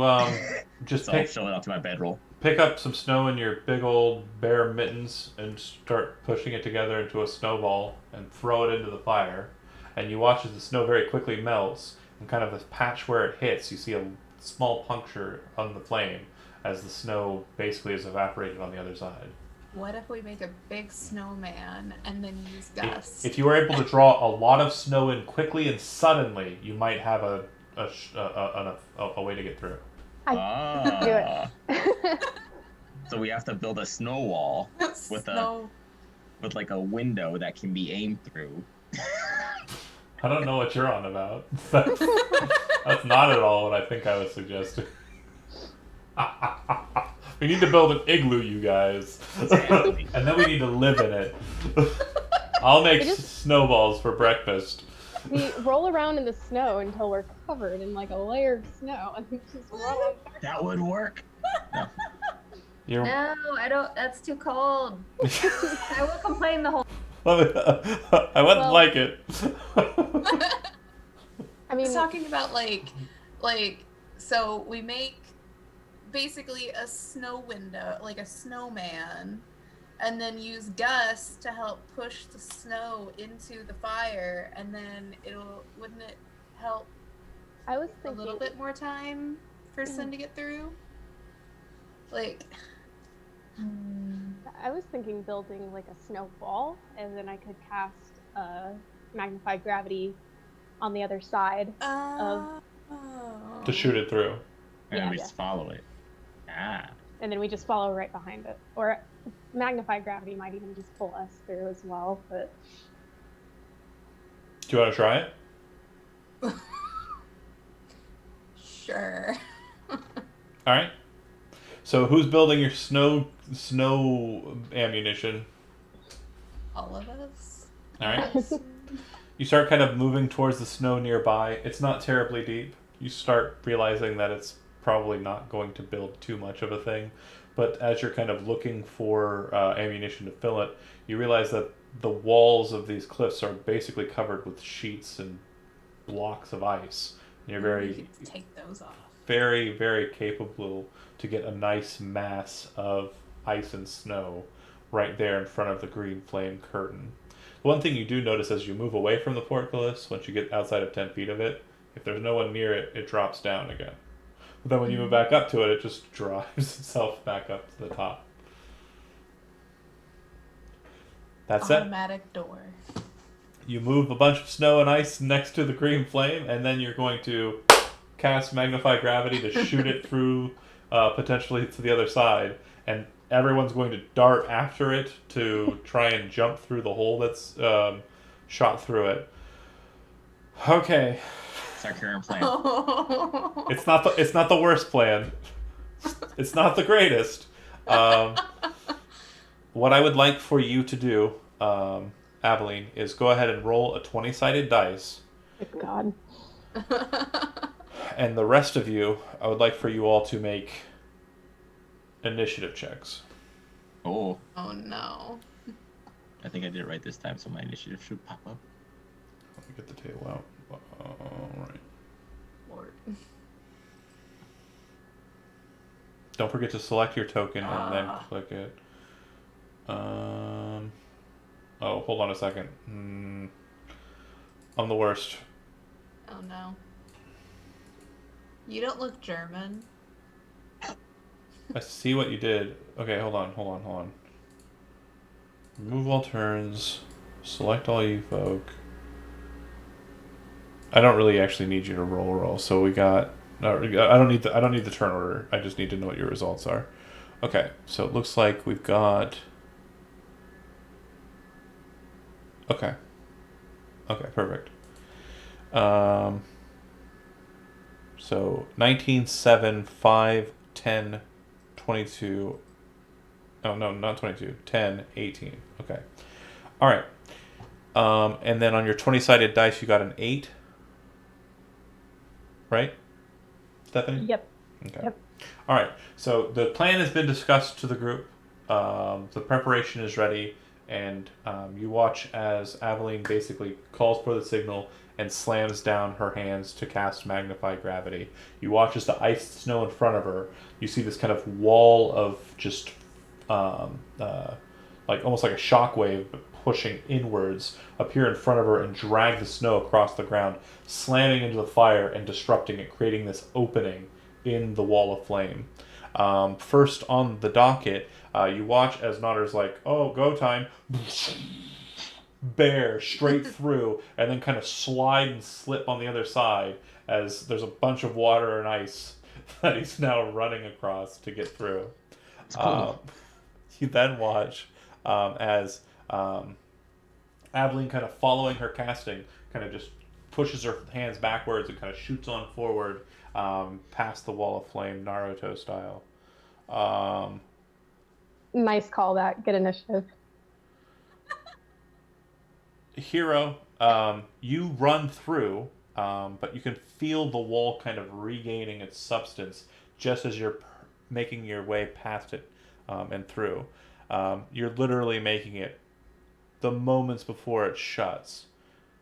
just So I'll pick shove it onto my bedroll. pick up some snow in your big old bare mittens and start pushing it together into a snowball and throw it into the fire. And you watch as the snow very quickly melts, and kind of the patch where it hits, you see a small puncture on the flame as the snow basically is evaporated on the other side. What if we make a big snowman and then use Gus? If you were able to draw a lot of snow in quickly and suddenly, you might have a way to get through. Do it. So we have to build a snow wall with Snow. with like a window that can be aimed through. I don't know what you're on about. That's not at all what I think I was suggesting. We need to build an igloo, you guys. And then we need to live in it. I'll make snowballs for breakfast. We roll around in the snow until we're covered in like a layer of snow, and we just roll on. That would work. No. You're... No, I don't. That's too cold. I will complain the whole. I wouldn't like it. I mean, It's talking about like, so we make basically a snow window, like a snowman, and then use Gus to help push the snow into the fire, and then wouldn't it help I was a thinking little bit more time for Sin to get through? Like, I was thinking building like a snowball, and then I could cast magnified gravity on the other side. To shoot it through. And Yeah. we just follow it. Ah. And then we just follow right behind it. Or magnified gravity might even just pull us through as well, but Do you want to try it? Sure. All right. So who's building your snow ammunition? All of us. All right. You start kind of moving towards the snow nearby. It's not terribly deep. You start realizing that it's probably not going to build too much of a thing. But as you're kind of looking for ammunition to fill it, you realize that the walls of these cliffs are basically covered with sheets and blocks of ice. You're You very, can take those off. very, very capable to get a nice mass of ice and snow right there in front of the green flame curtain. One thing you do notice as you move away from the portcullis, once you get outside of 10 feet of it, if there's no one near it, it drops down again. But then when you move back up to it, it just drives itself back up to the top. That's it. Automatic door. You move a bunch of snow and ice next to the green flame, and then you're going to cast Magnify Gravity to shoot it through, potentially to the other side. And everyone's going to dart after it to try and jump through the hole that's shot through it. Okay. It's our current plan. It's not the worst plan. It's not the greatest. What I would like for you to do, Aveline, is go ahead and roll a 20-sided dice. Good God. And the rest of you, I would like for you all to make initiative checks. Oh, Oh no. I think I did it right this time, so my initiative should pop up. Let me get the table out. Alright. Lord. Don't forget to select your token and then click it. Oh, hold on a second. I'm the worst. Oh no. You don't look German. I see what you did. Okay, hold on. Remove all turns. Select all you folk. I don't really actually need you to roll. So we got. I don't need the turn order. I just need to know what your results are. Okay, so it looks like we've got. Okay, perfect. So 19, 7, 5, 10, 22. Oh, no, not 22. 10, 18. Okay. All right. And then on your 20-sided dice, you got an 8. Right? Stephanie? Yep. Okay. Yep. All right. So the plan has been discussed to the group. The preparation is ready. And you watch as Aveline basically calls for the signal and slams down her hands to cast Magnify Gravity. You watch as the ice snow in front of her. You see this kind of wall of just like almost like a shockwave pushing inwards appear in front of her and drag the snow across the ground, slamming into the fire and disrupting it, creating this opening in the wall of flame. First on the docket, you watch as Notter's like, oh, go time. Bear straight through and then kind of slide and slip on the other side as there's a bunch of water and ice that he's now running across to get through. It's cool. You then watch as Aveline, kind of following her casting, kind of just pushes her hands backwards and kind of shoots on forward past the wall of flame, Naruto style. Nice call that. Good initiative. Hero, you run through, but you can feel the wall kind of regaining its substance just as you're making your way past it and through. You're literally making it the moments before it shuts.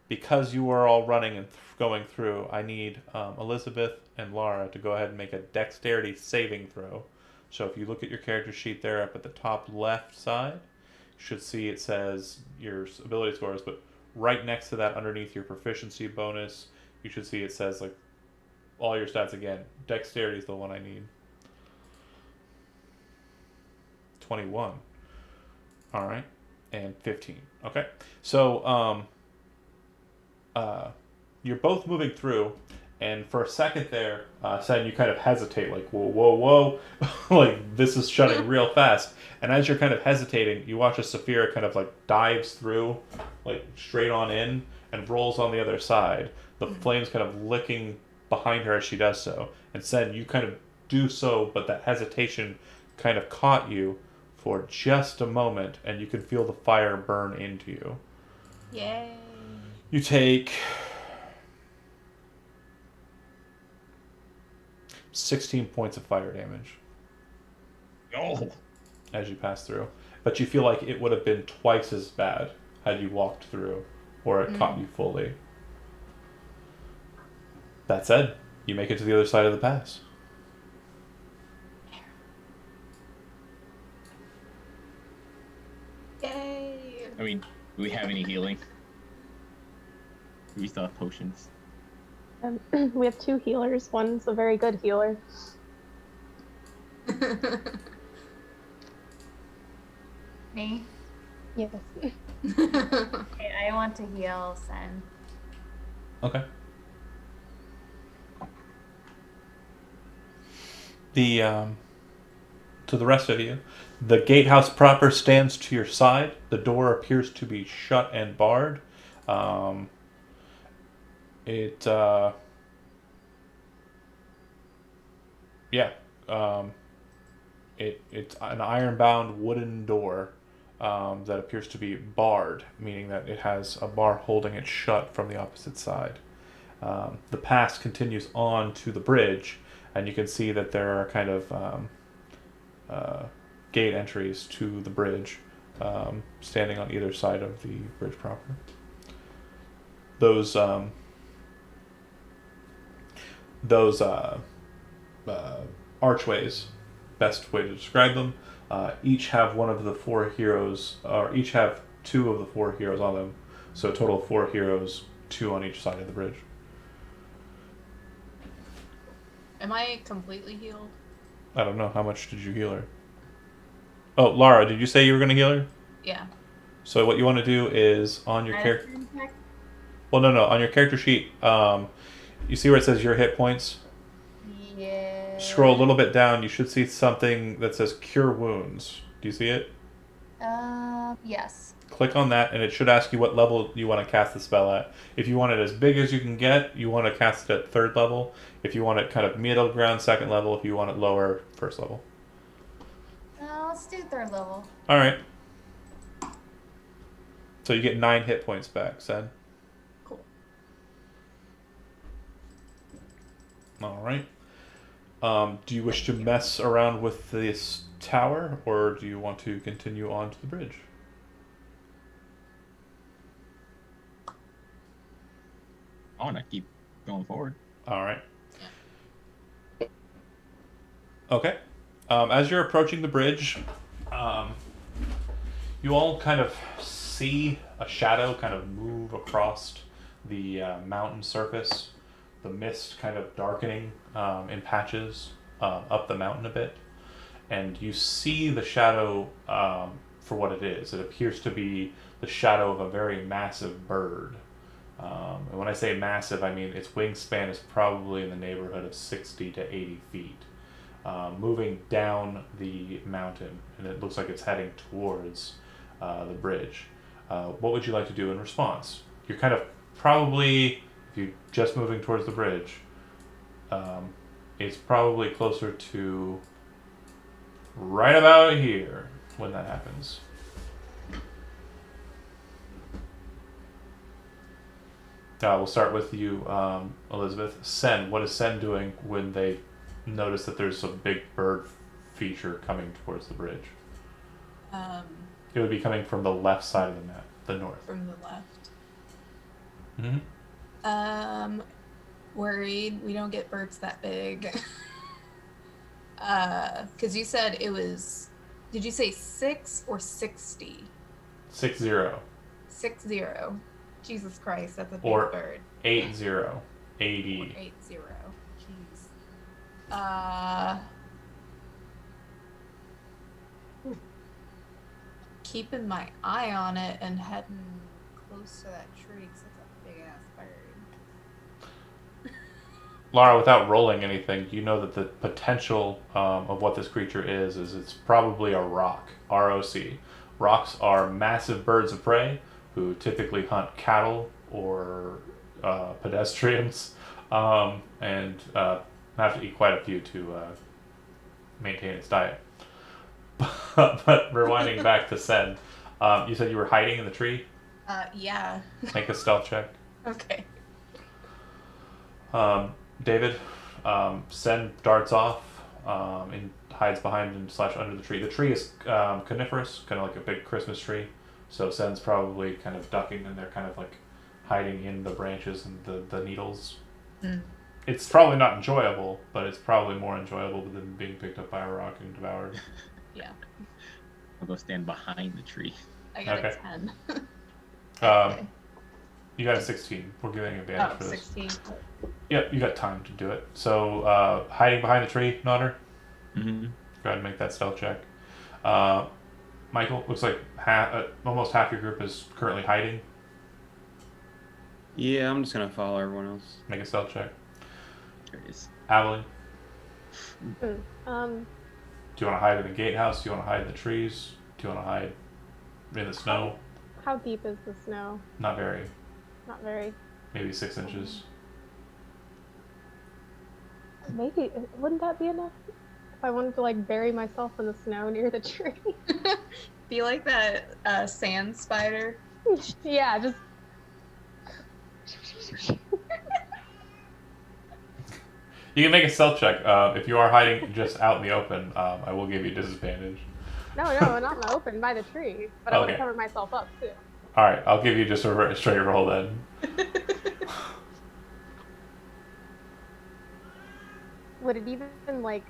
Because you are all running and going through, I need Elizabeth and Lara to go ahead and make a dexterity saving throw. So if you look at your character sheet there up at the top left side, you should see it says your ability scores, but right next to that underneath your proficiency bonus, you should see it says like all your stats again. Dexterity is the one I need. 21. All right. And 15. Okay. So you're both moving through, and for a second there, Sen, you kind of hesitate, like, whoa, like, this is shutting real fast. And as you're kind of hesitating, you watch as Saphira kind of, like, dives through, like, straight on in, and rolls on the other side. The flames kind of licking behind her as she does so. And Sen, you kind of do so, but that hesitation kind of caught you for just a moment, and you can feel the fire burn into you. Yay. You take 16 points of fire damage Oh. as you pass through. But you feel like it would have been twice as bad had you walked through or it caught you fully. That said, you make it to the other side of the pass. Yay! I mean, do we have any healing? Do we still have potions? We have 2 healers. One's a very good healer. Me? Yes. Okay, I want to heal Sen. Okay. To the rest of you, the gatehouse proper stands to your side. The door appears to be shut and barred. It it's an iron-bound wooden door that appears to be barred, meaning that it has a bar holding it shut from the opposite side. The pass continues on to the bridge, and you can see that there are kind of gate entries to the bridge, standing on either side of the bridge proper. Those archways, best way to describe them, each have one of the 4 heroes, or each have 2 of the 4 heroes on them. So a total of 4 heroes, 2 on each side of the bridge. Am I completely healed? I don't know, how much did you heal her? Oh, Lara, did you say you were going to heal her? Yeah. So what you want to do is on your character. Medicine check? Well, no. On your character sheet, you see where it says your hit points. Yeah. Scroll a little bit down. You should see something that says Cure Wounds. Do you see it? Yes. Click on that, and it should ask you what level you want to cast the spell at. If you want it as big as you can get, you want to cast it at 3rd level. If you want it kind of middle ground, 2nd level. If you want it lower, 1st level. Let's do 3rd level. All right. So you get 9 hit points back, Sen. Cool. All right. Do you wish to mess around with this tower, or do you want to continue on to the bridge? I want to keep going forward. All right. Okay. As you're approaching the bridge, you all kind of see a shadow kind of move across the mountain surface, the mist kind of darkening in patches up the mountain a bit. And you see the shadow for what it is. It appears to be the shadow of a very massive bird. And when I say massive, I mean its wingspan is probably in the neighborhood of 60 to 80 feet. Moving down the mountain, and it looks like it's heading towards the bridge. What would you like to do in response? You're kind of probably, if you're just moving towards the bridge, it's probably closer to right about here when that happens. We'll start with you, Elizabeth. Sen, what is Sen doing when they notice that there's a big bird feature coming towards the bridge? It would be coming from the left side of the map, the north. From the left. Mm-hmm. Worried we don't get birds that big. Because you said it was, did you say 6 or 60? 60. 60. Jesus Christ, that's a big Or bird. 80. 80. Or 80. Jeez. Keeping my eye on it and heading close to that tree because it's a big ass bird. Lara, without rolling anything, you know that the potential of what this creature is it's probably a roc. R-O-C. Rocs are massive birds of prey who typically hunt cattle or pedestrians and have to eat quite a few to maintain its diet. But rewinding back to Sen, you said you were hiding in the tree? Yeah. Make a stealth check. Okay. David, Sen darts off and hides behind and / under the tree. The tree is coniferous, kind of like a big Christmas tree. So Sen's probably kind of ducking, and they're kind of like hiding in the branches and the needles. Mm. It's probably not enjoyable, but it's probably more enjoyable than being picked up by a rock and devoured. Yeah. I'll go stand behind the tree. I got Okay. a 10. Um, you got a 16. We're giving advantage Oh, for this. 16. Yep, you got time to do it. So, hiding behind the tree, Nodder. Mm-hmm. Go ahead and make that stealth check. Michael, looks like almost half your group is currently hiding. Yeah, I'm just gonna follow everyone else. Make a stealth check. There it is. Adeline, Hmm. do you want to hide in the gatehouse? Do you want to hide in the trees? Do you want to hide in the snow? How deep is the snow? Not very. Not very. Maybe 6 inches. Maybe wouldn't that be enough? If I wanted to like bury myself in the snow near the tree. Be like that sand spider. Yeah, just. You can make a stealth check. If you are hiding just out in the open, I will give you disadvantage. No, not in the open by the tree. But I want Okay. to cover myself up too. All right, I'll give you just a straight roll then. Would it even like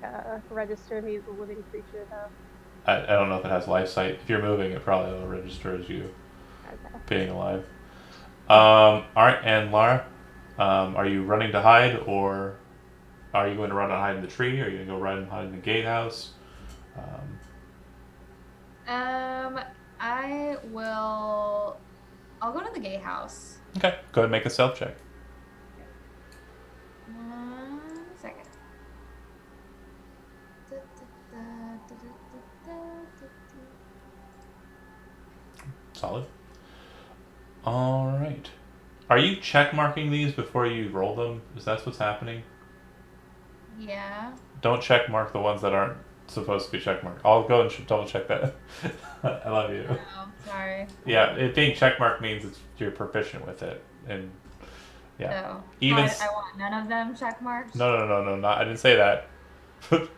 register me as a living creature though? I don't know if it has life sight. If you're moving, it probably will register as you Okay. being alive. All right, and Lara, are you running to hide, or are you going to run and hide in the tree? Or are you going to go run and hide in the gatehouse? I will. I'll go to the gatehouse. Okay, go ahead and make a stealth check. 1 second. Solid. All right. Are you check marking these before you roll them? Is that what's happening? Yeah. Don't check mark the ones that aren't supposed to be check marked. I'll go and double check that. I love you. Oh, sorry. Yeah, it being check marked means you're proficient with it, and yeah. So, Even I want none of them check marks. No, not. I didn't say that.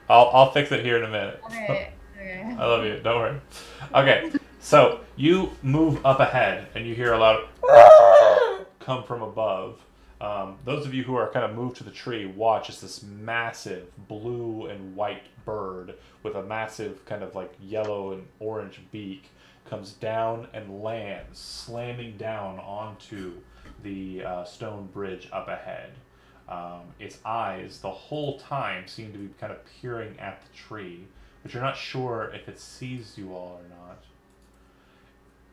I'll fix it here in a minute. Okay. Okay. I love you. Don't worry. Okay, so you move up ahead, and you hear a loud come from above. Those of you who are kind of moved to the tree watch as this massive blue and white bird with a massive kind of like yellow and orange beak comes down and lands, slamming down onto the stone bridge up ahead. Its eyes the whole time seem to be kind of peering at the tree, but you're not sure if it sees you all or not.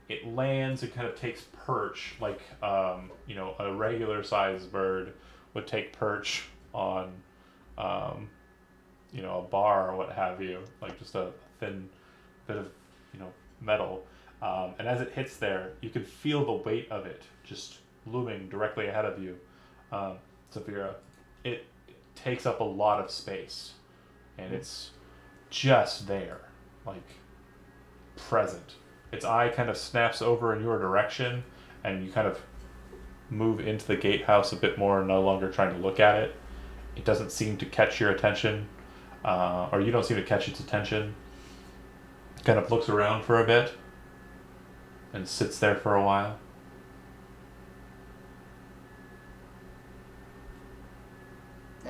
It lands and kind of takes perch like a regular sized bird would take perch on a bar or what have you, like just a thin bit of metal. And as it hits there, you can feel the weight of it just looming directly ahead of you. Saphira, it takes up a lot of space, and it's just there, like present. Its eye kind of snaps over in your direction, and you kind of move into the gatehouse a bit more, no longer trying to look at it. It doesn't seem to catch your attention, or you don't seem to catch its attention. It kind of looks around for a bit, and sits there for a while. So,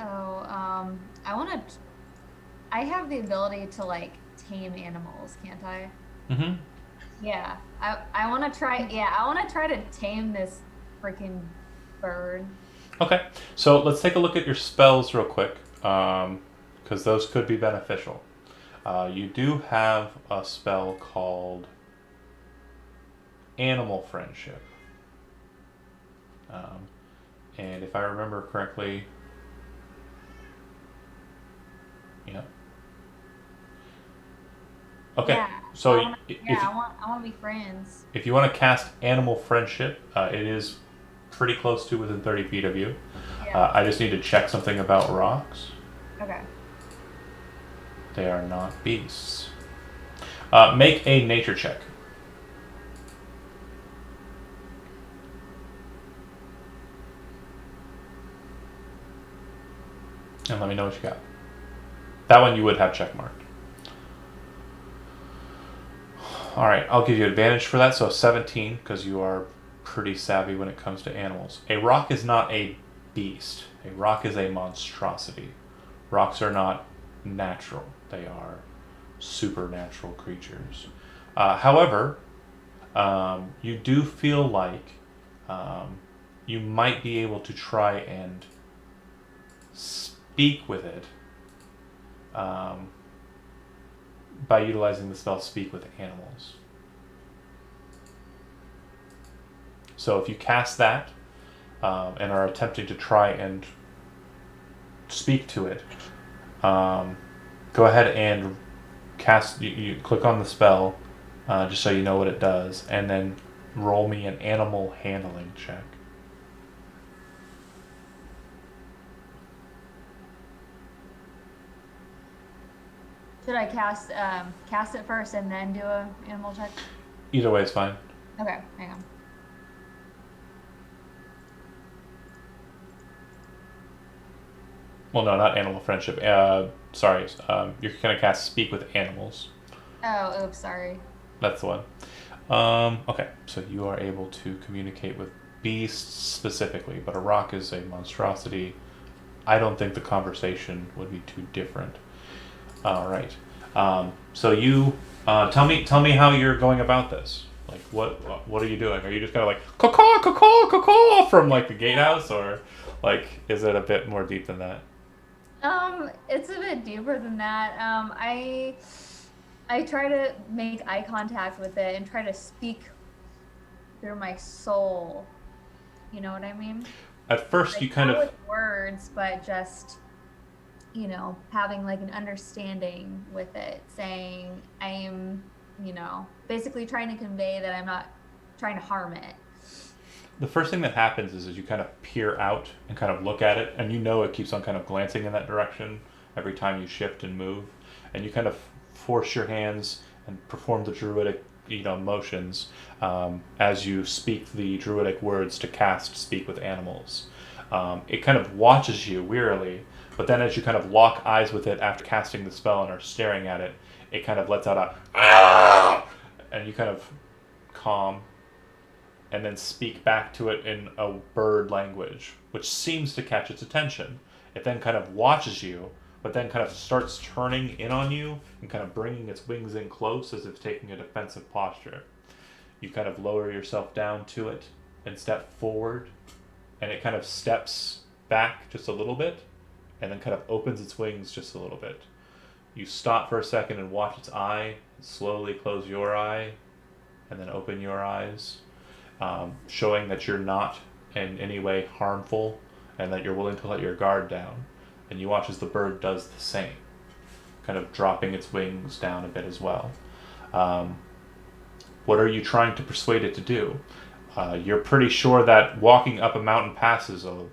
I have the ability to like tame animals, can't I? Mm-hmm. Yeah. I want to try. Yeah, I want to try to tame this freaking bird. Okay, so let's take a look at your spells real quick, because those could be beneficial. You do have a spell called Animal Friendship. And if I remember correctly, yeah. Okay, Yeah, so I want to be friends. if you want to cast Animal Friendship, it is pretty close to within 30 feet of you. Yeah. I just need to check something about rocks. Okay. They are not beasts. Make a nature check. And let me know what you got. That one you would have check marked. All right, I'll give you advantage for that. So 17, because you are pretty savvy when it comes to animals. A rock is not a beast. A rock is a monstrosity. Rocks are not natural. They are supernatural creatures. However, you do feel like you might be able to try and speak with it by utilizing the spell Speak with Animals. So if you cast that and are attempting to try and speak to it, go ahead and cast. You click on the spell just so you know what it does, and then roll me an animal handling check. Should I cast it first and then do a animal check? Either way is fine. Okay, hang on. Well, no, not animal friendship. Sorry, you're gonna cast Speak with Animals. Oh, oops, sorry. That's the one. Okay, so you are able to communicate with beasts specifically, but a rock is a monstrosity. I don't think the conversation would be too different. All right. So you tell me how you're going about this. Like, what are you doing? Are you just kind of like caw caw caw from like the gatehouse, or like is it a bit more deep than that? It's a bit deeper than that. I try to make eye contact with it and try to speak through my soul. You know what I mean? At first, Like, you kind not of with words, but just having like an understanding with it, saying I am, basically trying to convey that I'm not trying to harm it. the first thing that happens is you kind of peer out and kind of look at it, and you know it keeps on kind of glancing in that direction every time you shift and move, and you kind of force your hands and perform the druidic motions as you speak the druidic words to cast Speak with Animals. It kind of watches you wearily, but then as you kind of lock eyes with it after casting the spell and are staring at it, it kind of lets out a "Ah!" and you kind of calm and then speak back to it in a bird language, which seems to catch its attention. It then kind of watches you, but then kind of starts turning in on you and kind of bringing its wings in close as if taking a defensive posture. You kind of lower yourself down to it and step forward, and it kind of steps back just a little bit and then kind of opens its wings just a little bit. You stop for a second and watch its eye, and slowly close your eye, and then open your eyes, showing that you're not in any way harmful and that you're willing to let your guard down. And you watch as the bird does the same, kind of dropping its wings down a bit as well. What are you trying to persuade it to do? You're pretty sure that walking up a mountain pass is a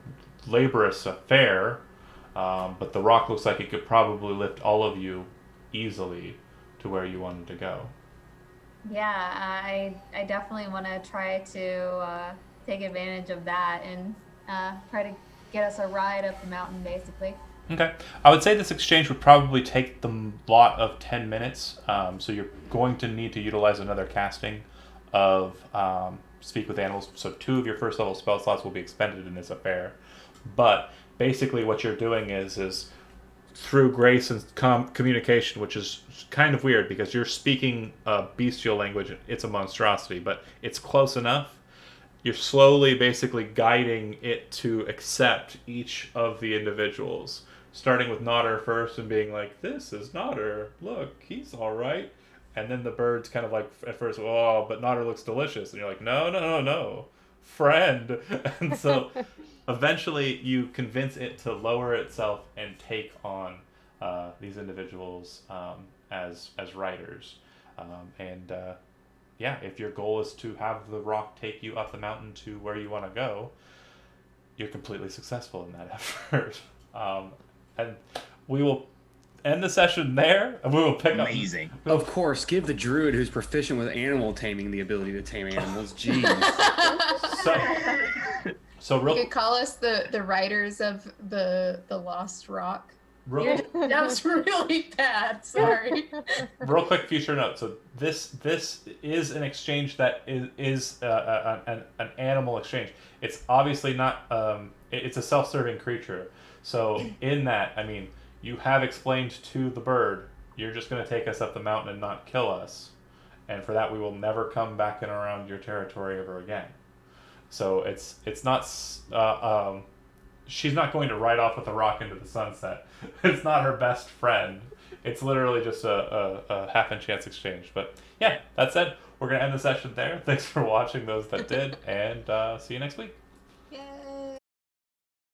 laborious affair, but the rock looks like it could probably lift all of you easily to where you wanted to go. Yeah, I definitely want to try to take advantage of that and try to get us a ride up the mountain, basically. Okay. I would say this exchange would probably take the lot of 10 minutes, so you're going to need to utilize another casting of Speak with Animals. So 2 of your first level spell slots will be expended in this affair. But basically what you're doing is through grace and communication, which is kind of weird because you're speaking a bestial language. It's a monstrosity, but it's close enough. You're slowly basically guiding it to accept each of the individuals, starting with Nodder first and being like, this is Nodder, look, he's all right. And then the bird's kind of like, at first, oh, but Nodder looks delicious. And you're like, no, friend. And so eventually you convince it to lower itself and take on these individuals as riders. Yeah, if your goal is to have the rock take you up the mountain to where you want to go, you're completely successful in that effort. And we will end the session there, and we will pick Amazing. up. Of course, give the druid who's proficient with animal taming the ability to tame animals. Jeez. So, So You real could call us the writers of the Lost Rock. real That was really bad. Sorry. real quick future note. So this is an exchange that is an animal exchange. It's obviously not. It's a self-serving creature. So in that, I mean, you have explained to the bird, you're just going to take us up the mountain and not kill us, and for that we will never come back and around your territory ever again. So it's not. She's not going to ride off with a rock into the sunset. It's not her best friend. It's literally just a happen chance exchange. But yeah, that said, we're going to end the session there. Thanks for watching, those that did, and see you next week.